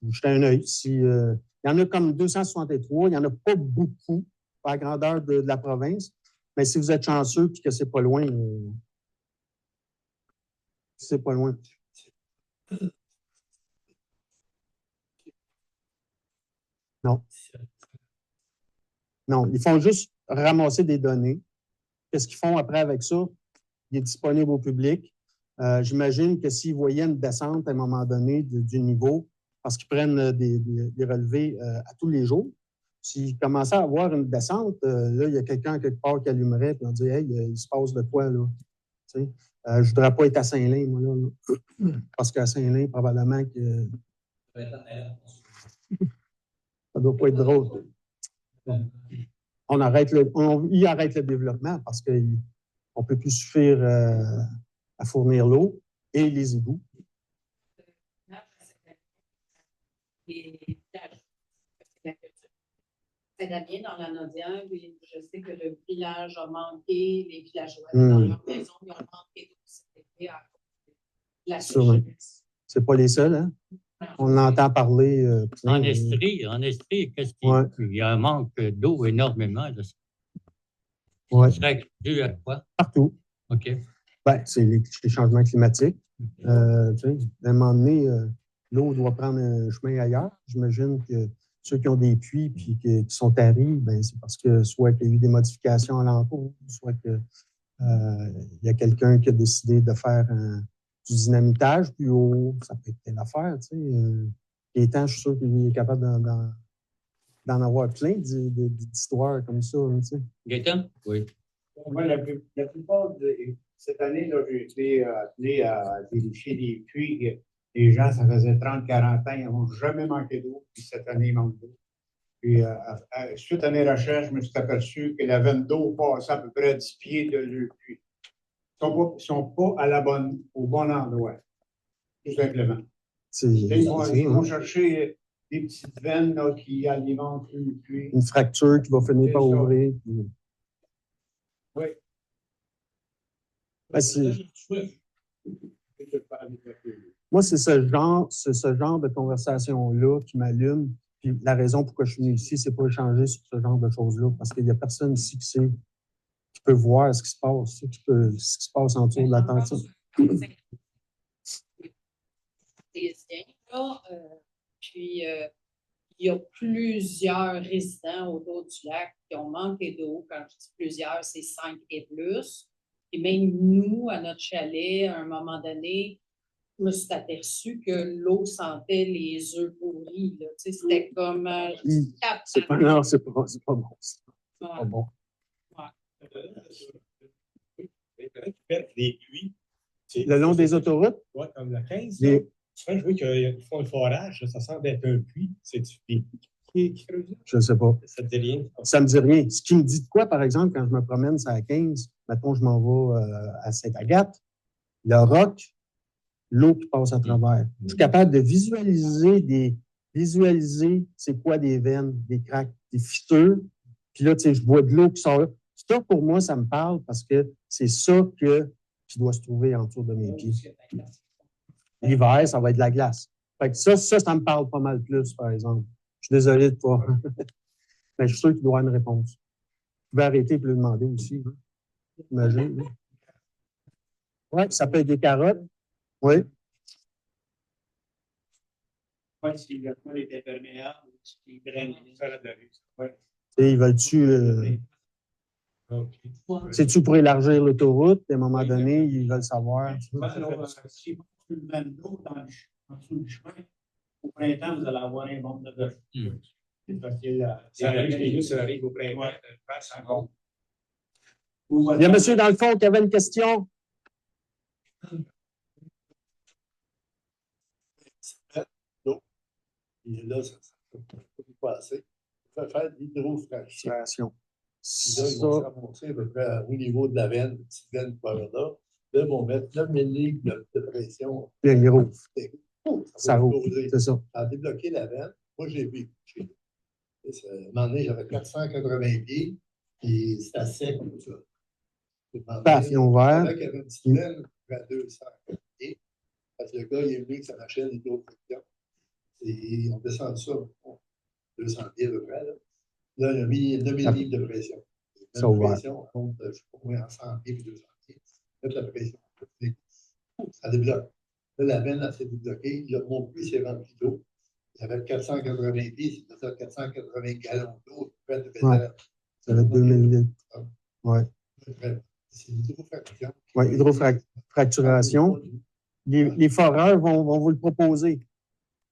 jeter un œil. Il y en a comme 263, il n'y en a pas beaucoup à la grandeur de la province, mais si vous êtes chanceux et que c'est pas loin, c'est pas loin. Non. Non, ils font juste ramasser des données. Qu'est-ce qu'ils font après avec ça? Il est disponible au public. J'imagine que s'ils voyaient une descente à un moment donné du niveau, parce qu'ils prennent des relevés à tous les jours, s'ils commençaient à avoir une descente, là, il y a quelqu'un quelque part qui allumerait et on dit « Hey, il se passe de quoi, là? » Je ne voudrais pas être à Saint-Lin, moi, là. Parce qu'à Saint-Lin, probablement que ça ne doit pas être drôle. Il arrête le développement parce qu'on ne peut plus suffire à fournir l'eau et les égouts. Saint-Damien, dans l'Anodien, je sais que le village a manqué, les villageois dans leur maison, ils ont manqué d'eau à la sécheresse. C'est pas les seuls, hein? On entend parler. En Estrie, qu'est-ce qu'il y a un manque d'eau énormément. Là. Ouais. Ça serait dû à quoi? Partout. OK. Ben, c'est les changements climatiques. À un moment donné, l'eau doit prendre un chemin ailleurs. J'imagine que ceux qui ont des puits et qui sont taris, ben, c'est parce que soit qu'il y a eu des modifications alentour, soit qu'il y a quelqu'un qui a décidé de faire du dynamitage plus haut. Ça peut être une affaire. Gaétan, je suis sûr qu'il est capable d'en avoir plein d'histoires comme ça. Gaétan? Oui. Moi, la plupart cette année, j'ai été appelé à vérifier des puits. Les gens, ça faisait 30-40 ans, ils n'ont jamais manqué d'eau. Puis cette année, ils manquent d'eau. Puis, suite à mes recherches, je me suis aperçu que la veine d'eau passait à peu près à 10 pieds de leur puits. Ils ne sont pas au bon endroit, tout simplement. Ils vont chercher des petites veines là, qui alimentent le puits. Une fracture qui va finir par ouvrir. Oui. Ben, moi, c'est ce genre de conversation-là qui m'allume. Puis la raison pourquoi je suis venu ici, c'est pour échanger sur ce genre de choses-là, parce qu'il n'y a personne ici qui peut voir ce qui se passe, ce qui se passe en dessous de la tente. Puis, il y a plusieurs résidents autour du lac qui ont manqué d'eau. Quand je dis plusieurs, c'est 5 et plus. Et même nous, à notre chalet, à un moment donné, je me suis aperçu que l'eau sentait les œufs pourris. C'était comme... c'est pas bon. C'est pas bon. Des puits. Le long des autoroutes? Oui, comme la 15. Je vois qu'ils font le forage, ça semble être un puits. C'est du puits. Je ne sais pas. Ça ne dit rien. Ça ne me dit rien. Ce qui me dit de quoi, par exemple, quand je me promène sur la 15, mettons, je m'en vais à Sainte-Agathe, le roc, l'eau qui passe à travers. Je suis capable de visualiser c'est quoi des veines, des craques, des fissures. Puis là, tu sais, je vois de l'eau qui sort là. Ça, pour moi, ça me parle parce que c'est ça qui doit se trouver autour de mes pieds. L'hiver, ça va être de la glace. Fait que ça me parle pas mal plus, par exemple. Je suis désolé de pas. Mais je suis sûr qu'il doit avoir une réponse. Vous pouvez arrêter et lui demander aussi. Hein. Imagine. Oui, ça peut être des carottes. Oui. Oui, si le sol est imperméable, il draine faire de la rue. Ouais. Et ils veulent-tu. C'est-tu pour élargir l'autoroute? À un moment donné, ils veulent savoir. Si vous le même d'eau en dessous du chemin, au printemps, vous allez avoir un monde de bœuf. C'est facile. Ça arrive au printemps, passe encore. Il y a monsieur dans le fond qui avait une question. Et là, ça ne peut pas assez. Il faut faire de l'hydrofracturation. Là, ils vont se ramasser à peu près au niveau de la veine, petite veine par là. Là, ils vont mettre 9 mm de pression. Bien gros. Ça roule. C'est ça. Ça a débloqué la veine. Moi, j'ai vu. À un moment donné, j'avais 480 pieds et c'était sec comme ça. Paf, ils ont ouvert. Il y avait une petite veine à 200 pieds. Parce que le gars, il est venu que sa machine hydrofraction. Et on descend ça, 200 pieds à peu près. Là, il a mis 2000 livres de pression. La pression, je ne sais pas combien, 100 pieds et 200 pieds. Mettre la pression. Ça débloque. Là, la veine, elle s'est débloquée. Mon puits s'est rempli d'eau. Il y avait 480 pieds, c'est 480 gallons d'eau. Ouais. Ça va être 2000 litres. Oui. C'est l'hydrofracturation. Oui, hydrofracturation. Les foreurs vont vous le proposer.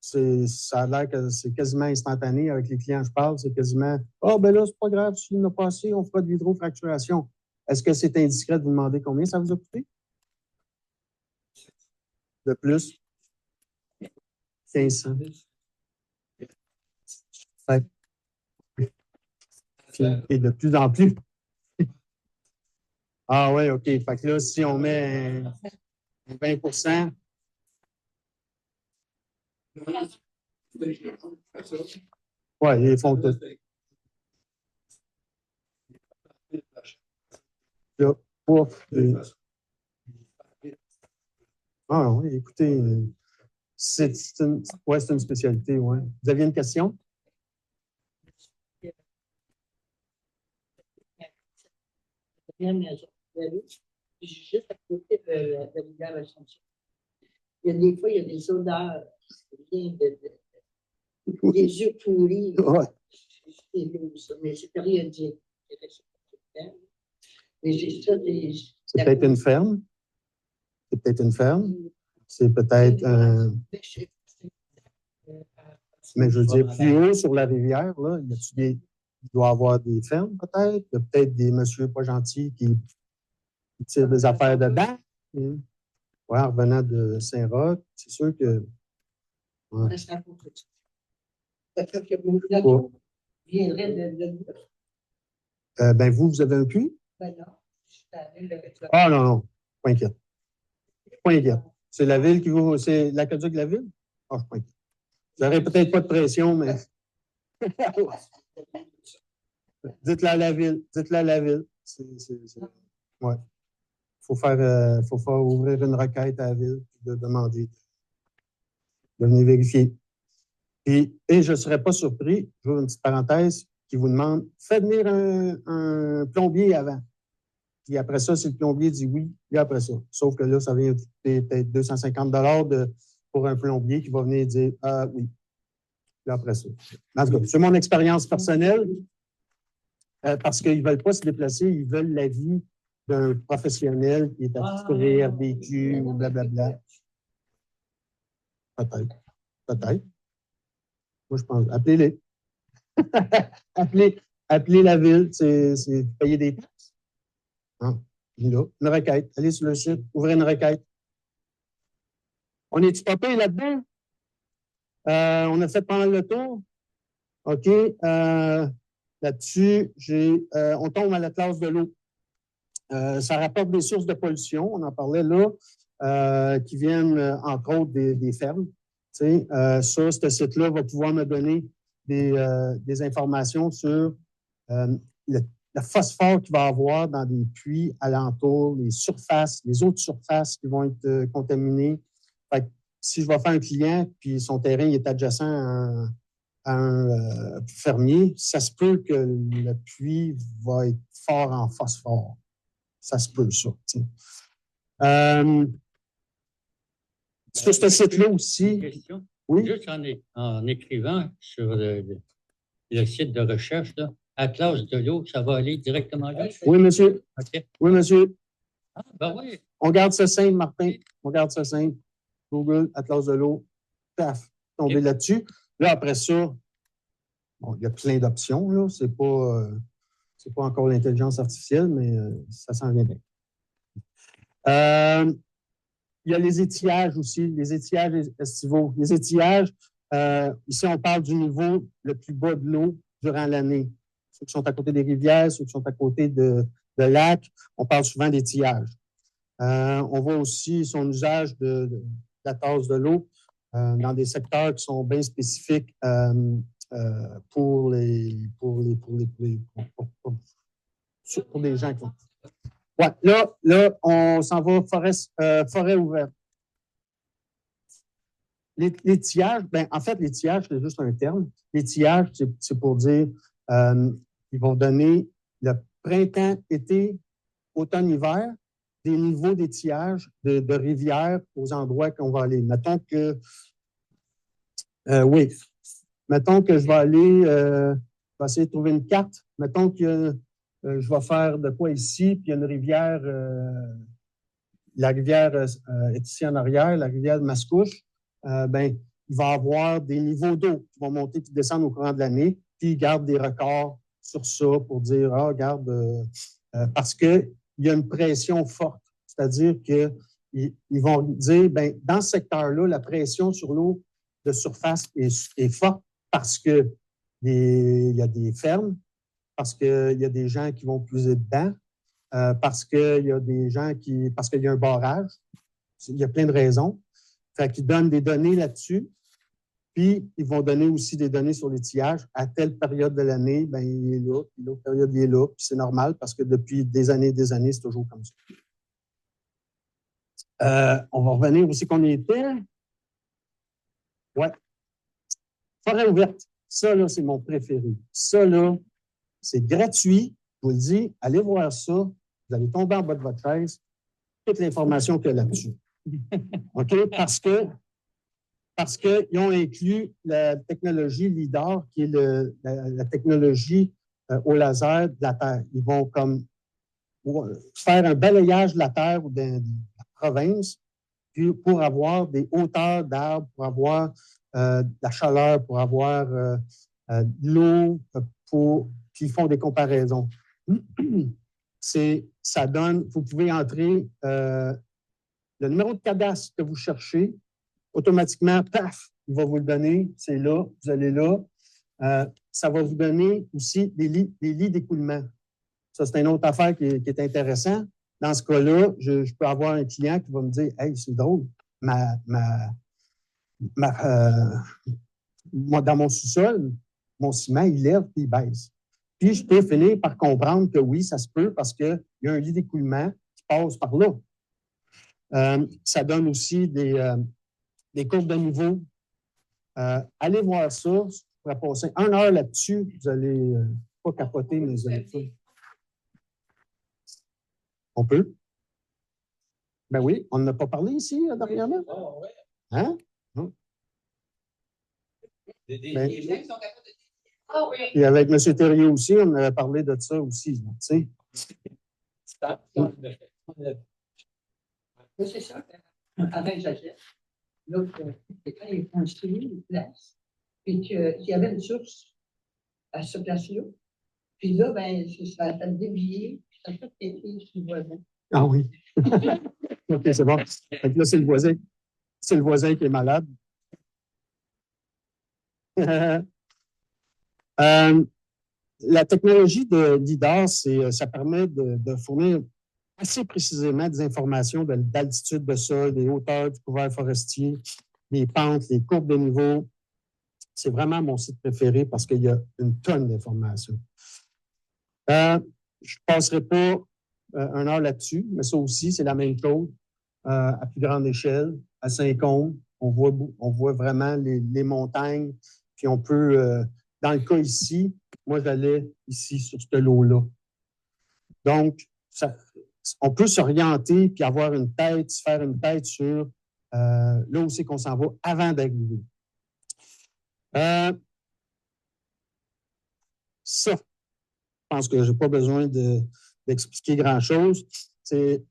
Ça a l'air que c'est quasiment instantané avec les clients que je parle. C'est quasiment ben là, c'est pas grave, s'il n'a pas assez, on fera de l'hydrofracturation. Est-ce que c'est indiscret de vous demander combien ça vous a coûté? De plus? 1500. Ouais. Et de plus en plus. Ah oui, OK. Fait que là, si on met 20 oui, ils font tout. Là, pouf. Ah non, écoutez, c'est une spécialité, oui. Vous aviez une question? Juste à côté de la rivière Assomption. Il y a des fois, il y a des odeurs qui viennent des yeux pourris. Ouais. Mais c'est périodique. Mais j'ai ça des. C'est peut-être une ferme. C'est peut-être une ferme. C'est peut-être un. Mais je veux dire, plus haut sur la rivière, là, il doit y avoir des fermes, peut-être. Il y a peut-être des messieurs pas gentils qui tirent des affaires dedans. Oui, en revenant de Saint-Roch, c'est sûr que. Ouais. Ben, vous avez un puits? Ben non. Ah non, non. Pas inquiète. Pas inquiète. C'est la ville qui vous. C'est l'aqueduc de la ville? Ah, je suis pas inquiète. Vous n'aurez peut-être pas de pression, mais. Dites-le à la ville. Dites-le à la ville. Ouais. Faut faire ouvrir une requête à la ville et de demander de venir vérifier. Et je ne serais pas surpris, je veux une petite parenthèse, qui vous demande faites venir un plombier avant. Puis après ça, si le plombier dit oui, puis après ça. Sauf que là, ça vient coûter peut-être 250 $ pour un plombier qui va venir dire oui. Puis après ça. En tout cas, c'est mon expérience personnelle. Parce qu'ils ne veulent pas se déplacer, ils veulent l'avis d'un professionnel qui est attitré RDQ ou blablabla. Peut-être. Peut-être. Moi, je pense. Appelez-les. Appelez la ville, c'est payer des taxes. Ah, là, une requête. Allez sur le site, ouvrez une requête. On est-tu topé là-dedans? On a fait pendant le tour. OK. Là-dessus, on tombe à la classe de l'eau. Ça rapporte des sources de pollution, on en parlait là, qui viennent, entre autres, des fermes. Ce site-là va pouvoir me donner des informations sur le phosphore qu'il va y avoir dans des puits alentours, les surfaces, les autres surfaces qui vont être contaminées. Fait que si je vais faire un client, puis son terrain est adjacent à un fermier, ça se peut que le puits va être fort en phosphore. Ça se peut, ça. T'sais. Sur ce site-là aussi. Une question. Oui. Juste en écrivant sur le site de recherche, là, Atlas de l'eau, ça va aller directement là? Oui, monsieur. OK. Oui, monsieur. Ah, ben oui. On garde ça simple, Martin. On garde ça simple. Google, Atlas de l'eau, paf, tomber là-dessus. Là, après ça, bon, il y a plein d'options, là. C'est pas encore l'intelligence artificielle, mais ça s'en vient bien. Il y a les étiages aussi, les étiages estivaux. Les étiages, ici, on parle du niveau le plus bas de l'eau durant l'année. Ceux qui sont à côté des rivières, ceux qui sont à côté de lacs, on parle souvent d'étiages. On voit aussi son usage de la tasse de l'eau dans des secteurs qui sont bien spécifiques pour des gens qui... Ouais, là, on s'en va forêt ouverte. L'étiage, ben, en fait, l'étiage, c'est juste un terme. L'étiage, c'est pour dire ils vont donner le printemps, été, automne, hiver, des niveaux d'étiage de rivières aux endroits qu'on va aller. Mettons que je vais aller, je vais essayer de trouver une carte. Mettons que je vais faire de quoi ici, puis il y a une rivière, la rivière est ici en arrière, la rivière de Mascouche. Ben, il va y avoir des niveaux d'eau qui vont monter et descendre au courant de l'année, puis ils gardent des records sur ça pour dire, ah, regarde, parce qu'il y a une pression forte. C'est-à-dire qu'ils vont dire, ben, dans ce secteur-là, la pression sur l'eau de surface est forte parce qu'il y a des fermes, parce qu'il y a des gens qui vont puiser dedans, parce qu'il y a des gens parce qu'il y a un barrage. Il y a plein de raisons. Fait qu'ils donnent des données là-dessus. Puis, ils vont donner aussi des données sur l'étiage. À telle période de l'année, ben, il est là, puis l'autre période, il est là. Puis c'est normal parce que depuis des années, c'est toujours comme ça. On va revenir aussi qu'on était. Ouais. Forêt ouverte. Ça, là, c'est mon préféré. Ça, là, c'est gratuit. Je vous le dis, allez voir ça. Vous allez tomber en bas de votre chaise. Toute l'information qu'il y a là-dessus. OK? Parce qu'ils ont inclus la technologie LIDAR, qui est la technologie au laser de la Terre. Ils vont comme faire un balayage de la Terre ou de la province puis pour avoir des hauteurs d'arbres, pour avoir de la chaleur, pour avoir de l'eau, puis ils font des comparaisons. Ça donne, vous pouvez entrer le numéro de cadastre que vous cherchez, automatiquement, paf, il va vous le donner, c'est là, vous allez là. Ça va vous donner aussi des lits d'écoulement. Ça, c'est une autre affaire qui est intéressante. Dans ce cas-là, je peux avoir un client qui va me dire « Hey, c'est drôle, moi, dans mon sous-sol, mon ciment, il lève et il baisse. » Puis, je peux finir par comprendre que oui, ça se peut parce qu'il y a un lit d'écoulement qui passe par là. Ça donne aussi des courbes de niveau. Allez voir ça. Je pourrais passer 1 heure là-dessus. Vous n'allez pas capoter, mais vous allez faire. On peut? Ben oui, on n'a pas parlé ici, dernièrement. Oh, ouais. Hein? Ben, Ah oui. et avec M. Thériault aussi, on avait parlé de ça aussi. Tu sais. C'est ça. Avec Jacques, l'autre, quand il a construit une place, puis qu'il y avait une source à ce place-là, puis là, ben, ça a dévié, puis ça a tout été sur le voisin. Ah oui. OK, c'est bon. Fait que là, c'est le voisin. C'est le voisin qui est malade. La technologie de LIDAR, ça permet de fournir assez précisément des informations d'altitude de sol, des hauteurs du couvert forestier, les pentes, les courbes de niveau. C'est vraiment mon site préféré parce qu'il y a une tonne d'informations. Je ne passerai pas 1 heure là-dessus, mais ça aussi, c'est la même chose à plus grande échelle. À Saint-Côme, on voit vraiment les montagnes, puis on peut, dans le cas ici, moi, j'allais ici sur ce lot-là. Donc, on peut s'orienter puis avoir une tête, se faire une tête sur là où c'est qu'on s'en va avant d'arriver. Ça, je pense que je n'ai pas besoin d'expliquer grand-chose. C'est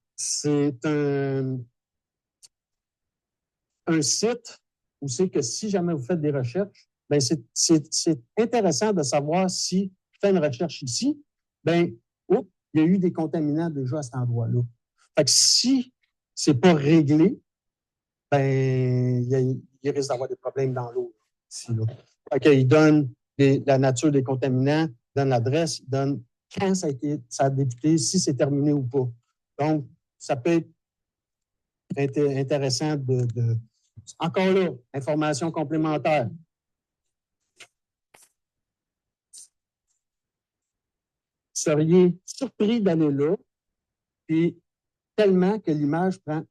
un site où c'est que si jamais vous faites des recherches, ben c'est intéressant de savoir si je fais une recherche ici, ben il y a eu des contaminants déjà à cet endroit-là. Fait que si ce n'est pas réglé, ben il risque d'avoir des problèmes dans l'eau. Fait qu'il donne la nature des contaminants, donne l'adresse, donne quand ça a débuté, si c'est terminé ou pas. Donc, ça peut être intéressant de encore là, information complémentaire. Vous seriez surpris d'aller là, puis tellement que l'image prend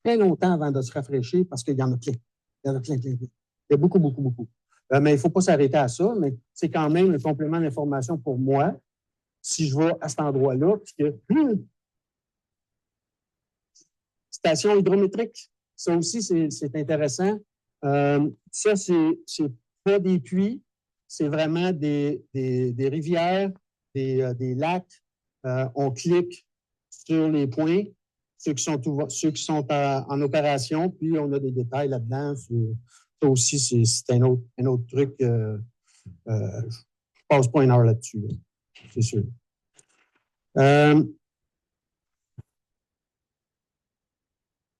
très longtemps avant de se rafraîchir parce qu'il y en a plein. Il y en a plein. Il y a beaucoup. Mais il ne faut pas s'arrêter à ça, mais c'est quand même un complément d'information pour moi si je vais à cet endroit-là, puis que station hydrométrique, ça aussi, c'est intéressant. Ça, c'est pas des puits, c'est vraiment des rivières, des lacs. On clique sur les points, ceux qui sont en opération, puis on a des détails là-dedans. Ça aussi, c'est un autre truc. Je ne passe pas une heure là-dessus, là, c'est sûr.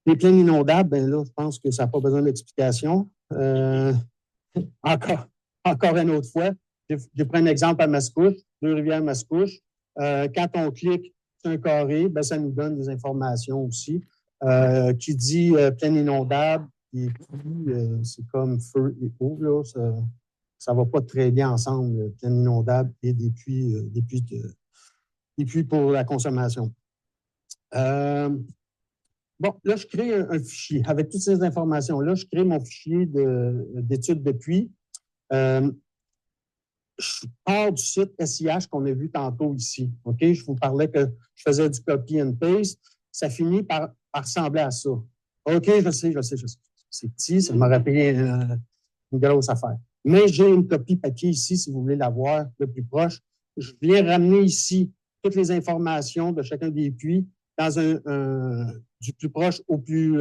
Les plaines inondables, ben là, je pense que ça n'a pas besoin d'explication. Encore une autre fois, je prends un exemple à Mascouche, Deux-Rivières-Mascouche. Quand on clique sur un carré, ben, ça nous donne des informations aussi. Qui dit plaine inondable, et puis c'est comme feu et eau, là, ça ne va pas très bien ensemble, plaine inondable et des puits pour la consommation. Bon, là, je crée un fichier. Avec toutes ces informations-là, je crée mon fichier d'études de puits. Je pars du site SIH qu'on a vu tantôt ici. OK? Je vous parlais que je faisais du copy and paste. Ça finit par ressembler à ça. OK, je sais. C'est petit, ça m'aurait payé une grosse affaire. Mais j'ai une copie papier ici, si vous voulez la voir le plus proche. Je viens ramener ici toutes les informations de chacun des puits dans du plus proche au plus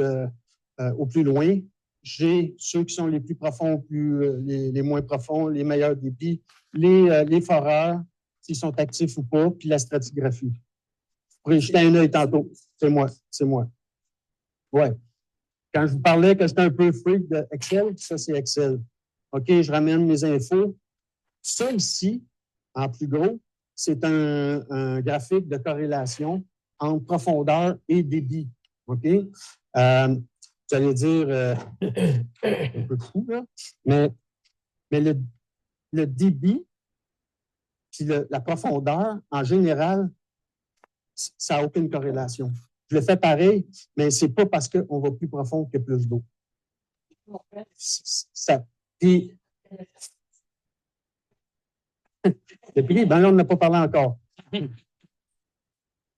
loin. J'ai ceux qui sont les plus profonds, les moins profonds, les meilleurs débits, les foreurs, s'ils sont actifs ou pas, puis la stratigraphie. Vous pourrez jeter un œil tantôt. C'est moi. Ouais. Quand je vous parlais que j'étais un peu freak de Excel, ça, c'est Excel. OK, je ramène mes infos. Ça ici, en plus gros, c'est un graphique de corrélation entre profondeur et débit. OK? Vous allez dire un peu fou, là, mais le débit puis la profondeur, en général, ça n'a aucune corrélation. Je le fais pareil, mais ce n'est pas parce qu'on va plus profond qu'il y a plus d'eau. Puis, ben là, on n'a pas parlé encore.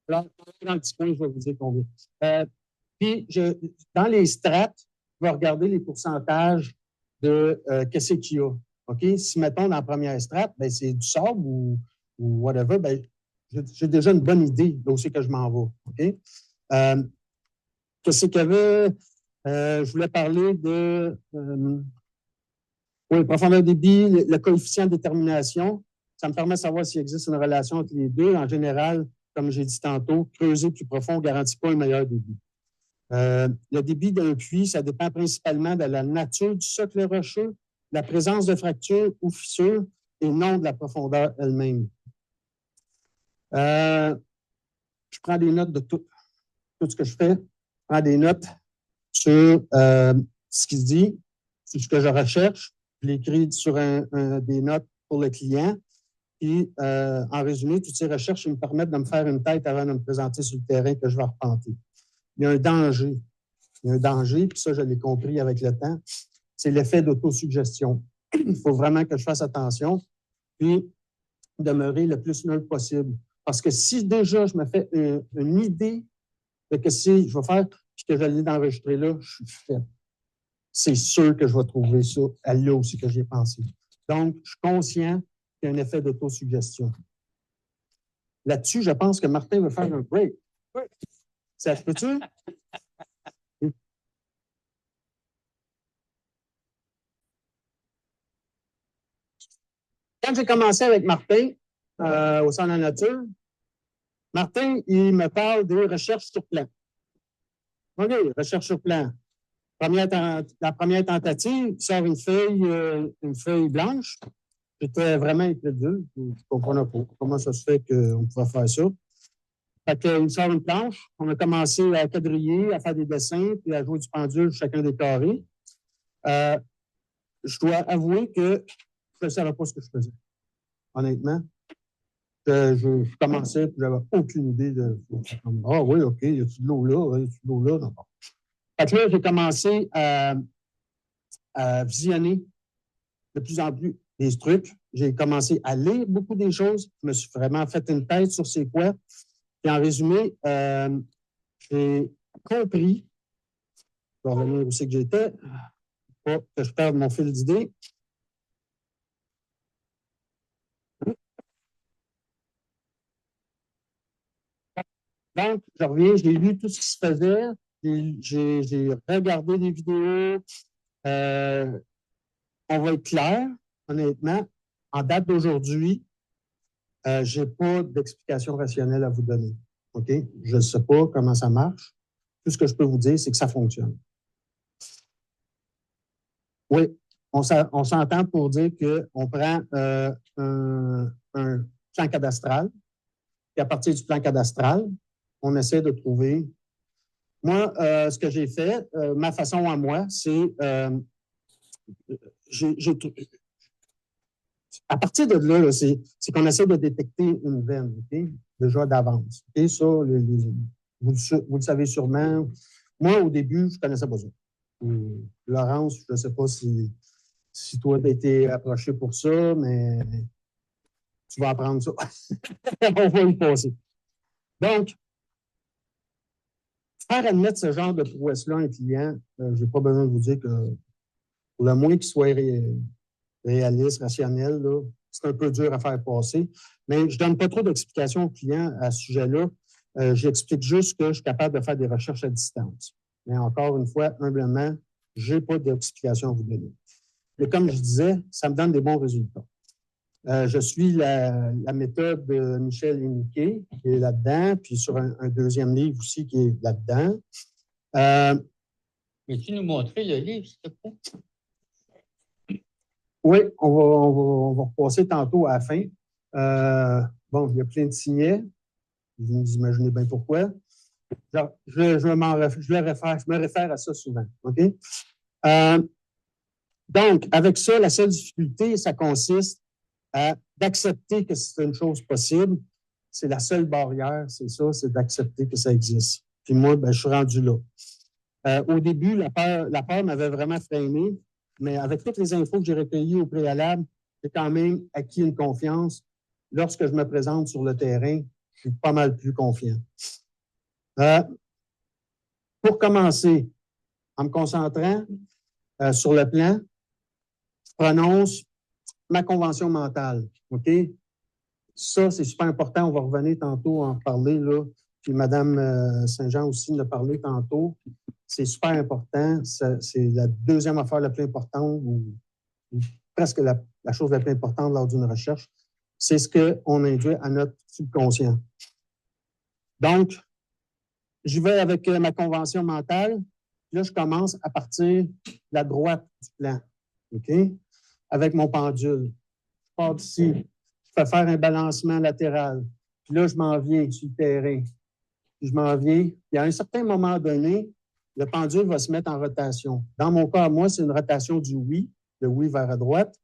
Alors, dans le petit coin, je vais vous dire combien. Puis, dans les strates, je vais regarder les pourcentages de qu'est-ce qu'il y a. OK? Si, mettons, dans la première strate, ben, c'est du sable ou whatever, ben, j'ai déjà une bonne idée de où c'est que je m'en vais. OK? Qu'est-ce qu'il y avait? Je voulais parler de profondeur de débit, le coefficient de détermination. Ça me permet de savoir s'il existe une relation entre les deux. En général, comme j'ai dit tantôt, creuser plus profond ne garantit pas un meilleur débit. Le débit d'un puits, ça dépend principalement de la nature du socle rocheux, la présence de fractures ou fissures et non de la profondeur elle-même. Je prends des notes de tout ce que je fais. Je prends des notes sur ce qui se dit, sur ce que je recherche. Je l'écris sur des notes pour le client. Puis, en résumé, toutes ces recherches me permettent de me faire une tête avant de me présenter sur le terrain que je vais arpenter. Il y a un danger. Puis ça, je l'ai compris avec le temps. C'est l'effet d'autosuggestion. Il faut vraiment que je fasse attention, puis demeurer le plus neutre possible. Parce que si déjà je me fais une idée Fait que si je vais faire, puis que je l'ai d'enregistrer là, je suis fait. C'est sûr que je vais trouver ça là aussi que j'ai pensé. Donc, je suis conscient qu'il y a un effet d'autosuggestion. Là-dessus, je pense que Martin veut faire un break. Ça se peut-tu? Quand j'ai commencé avec Martin au Centre de la nature, Martin, il me parle des recherches sur plan. OK, recherche sur plan. La première tentative, il sort une feuille blanche. J'étais vraiment incrédule. Je ne comprenais pas comment ça se fait qu'on pouvait faire ça. Fait qu'il sort une planche. On a commencé à quadriller, à faire des dessins, puis à jouer du pendule chacun des carrés. Je dois avouer que je ne savais pas ce que je faisais. Honnêtement. Je commençais, puis je n'avais aucune idée de. Ah oui, OK, il y a-tu de l'eau là? Il y a-tu de l'eau là? Non. Fait que là, j'ai commencé à visionner de plus en plus des trucs. J'ai commencé à lire beaucoup des choses. Je me suis vraiment fait une tête sur c'est quoi. Et en résumé, j'ai compris, je vais revenir où c'est que j'étais, pas que je perde mon fil d'idée. Donc, je reviens, j'ai lu tout ce qui se faisait, j'ai regardé des vidéos. On va être clair, honnêtement, en date d'aujourd'hui, je n'ai pas d'explication rationnelle à vous donner. OK? Je ne sais pas comment ça marche. Tout ce que je peux vous dire, c'est que ça fonctionne. Oui, on s'entend pour dire qu'on prend un plan cadastral, et à partir du plan cadastral, on essaie de trouver. Moi, ce que j'ai fait, ma façon à moi, c'est à partir de là, c'est qu'on essaie de détecter une veine, okay? Déjà d'avance. Okay? Ça, vous le savez sûrement. Moi, au début, je ne connaissais pas ça. Laurence, je ne sais pas si toi, tu as été approché pour ça, mais tu vas apprendre ça. On va y passer. Donc, faire admettre ce genre de prouesse-là à un client, je n'ai pas besoin de vous dire que pour le moins qu'il soit réaliste, rationnel, c'est un peu dur à faire passer. Mais je ne donne pas trop d'explications aux clients à ce sujet-là. J'explique juste que je suis capable de faire des recherches à distance. Mais encore une fois, humblement, je n'ai pas d'explication à vous donner. Mais comme je disais, ça me donne des bons résultats. Je suis la méthode de Michel Héniquet, qui est là-dedans, puis sur un deuxième livre aussi qui est là-dedans. Peux-tu nous montrer le livre, s'il te plaît? Oui, on va repasser tantôt à la fin. Bon, il y a plein de signets. Vous imaginez bien pourquoi. Je me réfère à ça souvent. OK? Donc, avec ça, la seule difficulté, ça consiste à d'accepter que c'est une chose possible. C'est la seule barrière, c'est ça, c'est d'accepter que ça existe. Puis moi, ben, je suis rendu là. Au début, la peur m'avait vraiment freiné, mais avec toutes les infos que j'ai recueillies au préalable, j'ai quand même acquis une confiance. Lorsque je me présente sur le terrain, je suis pas mal plus confiant. Pour commencer, en me concentrant sur le plan, je prononce ma convention mentale. OK? Ça, c'est super important. On va revenir tantôt en parler, là. Puis Mme Saint-Jean aussi en a parlé tantôt. C'est super important. C'est la deuxième affaire la plus importante, ou presque la chose la plus importante lors d'une recherche. C'est ce qu'on induit à notre subconscient. Donc, j'y vais avec ma convention mentale. Là, je commence à partir de la droite du plan. OK? Avec mon pendule. Je pars d'ici. Je fais faire un balancement latéral. Puis là, je m'en viens sur le terrain. Puis je m'en viens. Puis à un certain moment donné, le pendule va se mettre en rotation. Dans mon cas, moi, c'est une rotation du oui, le oui vers la droite.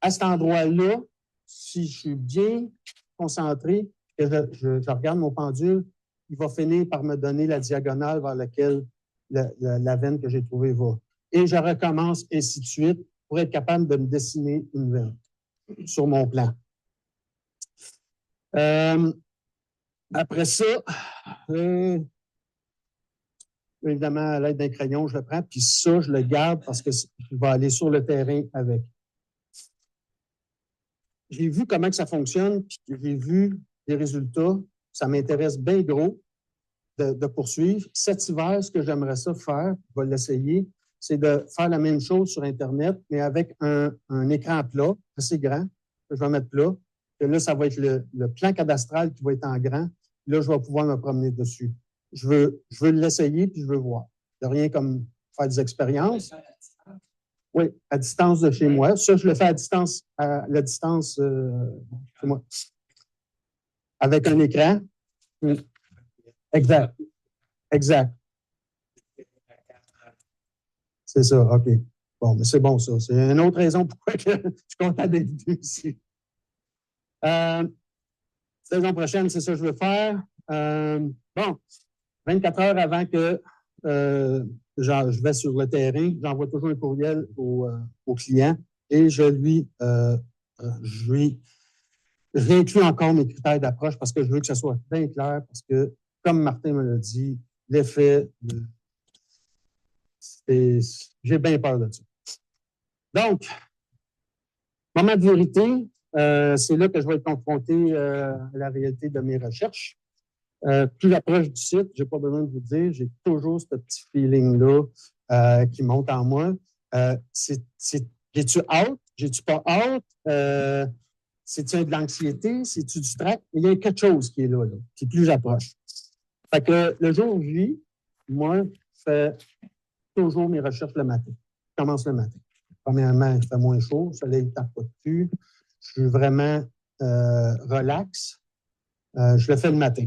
À cet endroit-là, si je suis bien concentré, que je regarde mon pendule, il va finir par me donner la diagonale vers laquelle la veine que j'ai trouvée va. Et je recommence ainsi de suite pour être capable de me dessiner une veine sur mon plan. Après ça, évidemment, à l'aide d'un crayon, je le prends, puis ça, je le garde parce que je vais aller sur le terrain avec. J'ai vu comment que ça fonctionne, puis j'ai vu les résultats. Ça m'intéresse bien gros de poursuivre. Cet hiver, ce que j'aimerais ça faire, je vais l'essayer, c'est de faire la même chose sur Internet, mais avec un écran plat, assez grand, que je vais mettre plat. Et là, ça va être le plan cadastral qui va être en grand. Là, je vais pouvoir me promener dessus. Je veux l'essayer, puis je veux voir. Il n'y a rien comme faire des expériences. Oui, à distance de chez moi. Ça, je le fais à distance, la distance chez moi. Avec un écran. Exact. Exact. C'est ça, OK. Bon, mais c'est bon, ça. C'est une autre raison pourquoi je suis content d'être venu ici. Saison prochaine, c'est ça que je veux faire. Bon, 24 heures avant que je vais sur le terrain, j'envoie toujours un courriel au client et je réinclus encore mes critères d'approche parce que je veux que ça soit bien clair parce que, comme Martin me l'a dit, l'effet, j'ai bien peur de ça. Donc, moment de vérité, c'est là que je vais être confronté à la réalité de mes recherches. Plus j'approche du site, je n'ai pas besoin de vous dire, j'ai toujours ce petit feeling-là qui monte en moi. J'ai-tu hâte? J'ai-tu pas hâte? C'est-tu de l'anxiété? C'est-tu du stress? Il y a quelque chose qui est là. Puis plus j'approche. Fait que le jour où je vis, moi, je fais toujours mes recherches le matin. Je commence le matin. Premièrement, il fait moins chaud, le soleil ne tape pas dessus. Je suis vraiment relax. Je le fais le matin.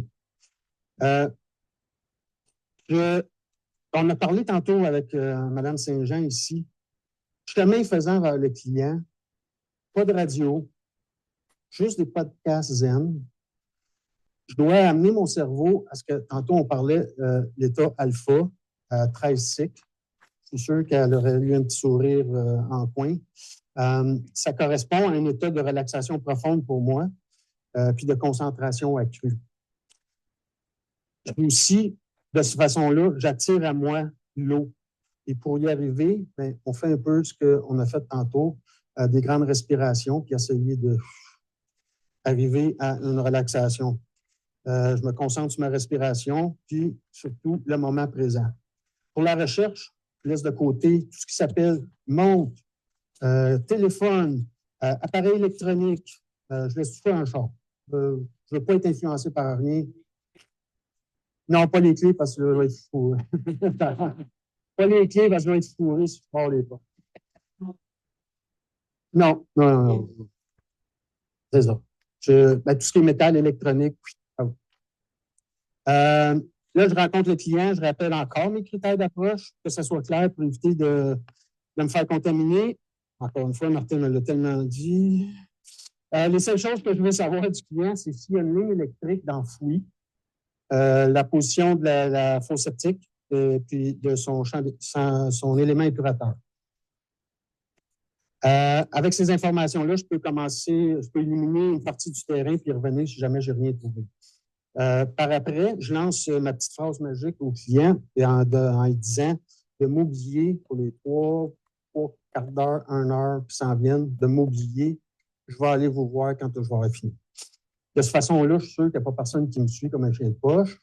On a parlé tantôt avec Mme Saint-Jean ici. Chemin faisant vers le client, pas de radio, juste des podcasts zen. Je dois amener mon cerveau à ce que tantôt on parlait l'état alpha à 13 cycles. Je suis sûr qu'elle aurait eu un petit sourire en coin. Ça correspond à un état de relaxation profonde pour moi, puis de concentration accrue. Aussi, de cette façon-là, j'attire à moi l'eau. Et pour y arriver, bien, on fait un peu ce qu'on a fait tantôt, des grandes respirations, puis essayer d'arriver à une relaxation. Je me concentre sur ma respiration, puis surtout le moment présent. Pour la recherche, je laisse de côté tout ce qui s'appelle montre, téléphone, appareil électronique. Je laisse tout ça en char. Je ne veux pas être influencé par rien. Non, pas les clés parce que je vais être fourré. Pas les clés parce que je vais être fourré si je pars les pas. Non. C'est ça. Tout ce qui est métal, électronique, oui. Là, je rencontre le client, je rappelle encore mes critères d'approche, que ce soit clair pour éviter de me faire contaminer. Encore une fois, Martin me l'a tellement dit. Les seules choses que je veux savoir du client, c'est s'il y a une ligne électrique d'enfoui, la position de la fosse septique, puis de son élément épurateur. Avec ces informations-là, je peux éliminer une partie du terrain puis revenir si jamais je n'ai rien trouvé. Par après, je lance ma petite phrase magique au client en lui disant de m'oublier pour les 3 quarts d'heure, 1 heure, puis s'en viennent, de m'oublier. Je vais aller vous voir quand je vais avoir fini. De cette façon-là, je suis sûr qu'il n'y a pas personne qui me suit comme un chien de poche.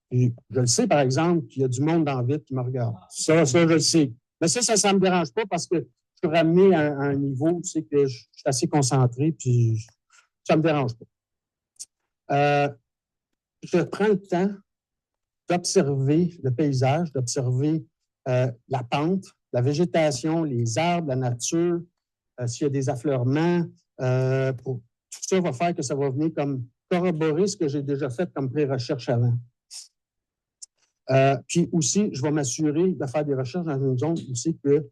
Puis, je le sais, par exemple, qu'il y a du monde dans la ville qui me regarde. Ça, je le sais. Mais ça ne me dérange pas parce que je suis ramené à un niveau, tu sais, que je suis assez concentré, puis ça ne me dérange pas. Je prends le temps d'observer le paysage, d'observer la pente, la végétation, les arbres, la nature, s'il y a des affleurements. Tout ça va faire que ça va venir comme corroborer ce que j'ai déjà fait comme pré-recherche avant. Puis aussi, je vais m'assurer de faire des recherches dans une zone où c'est que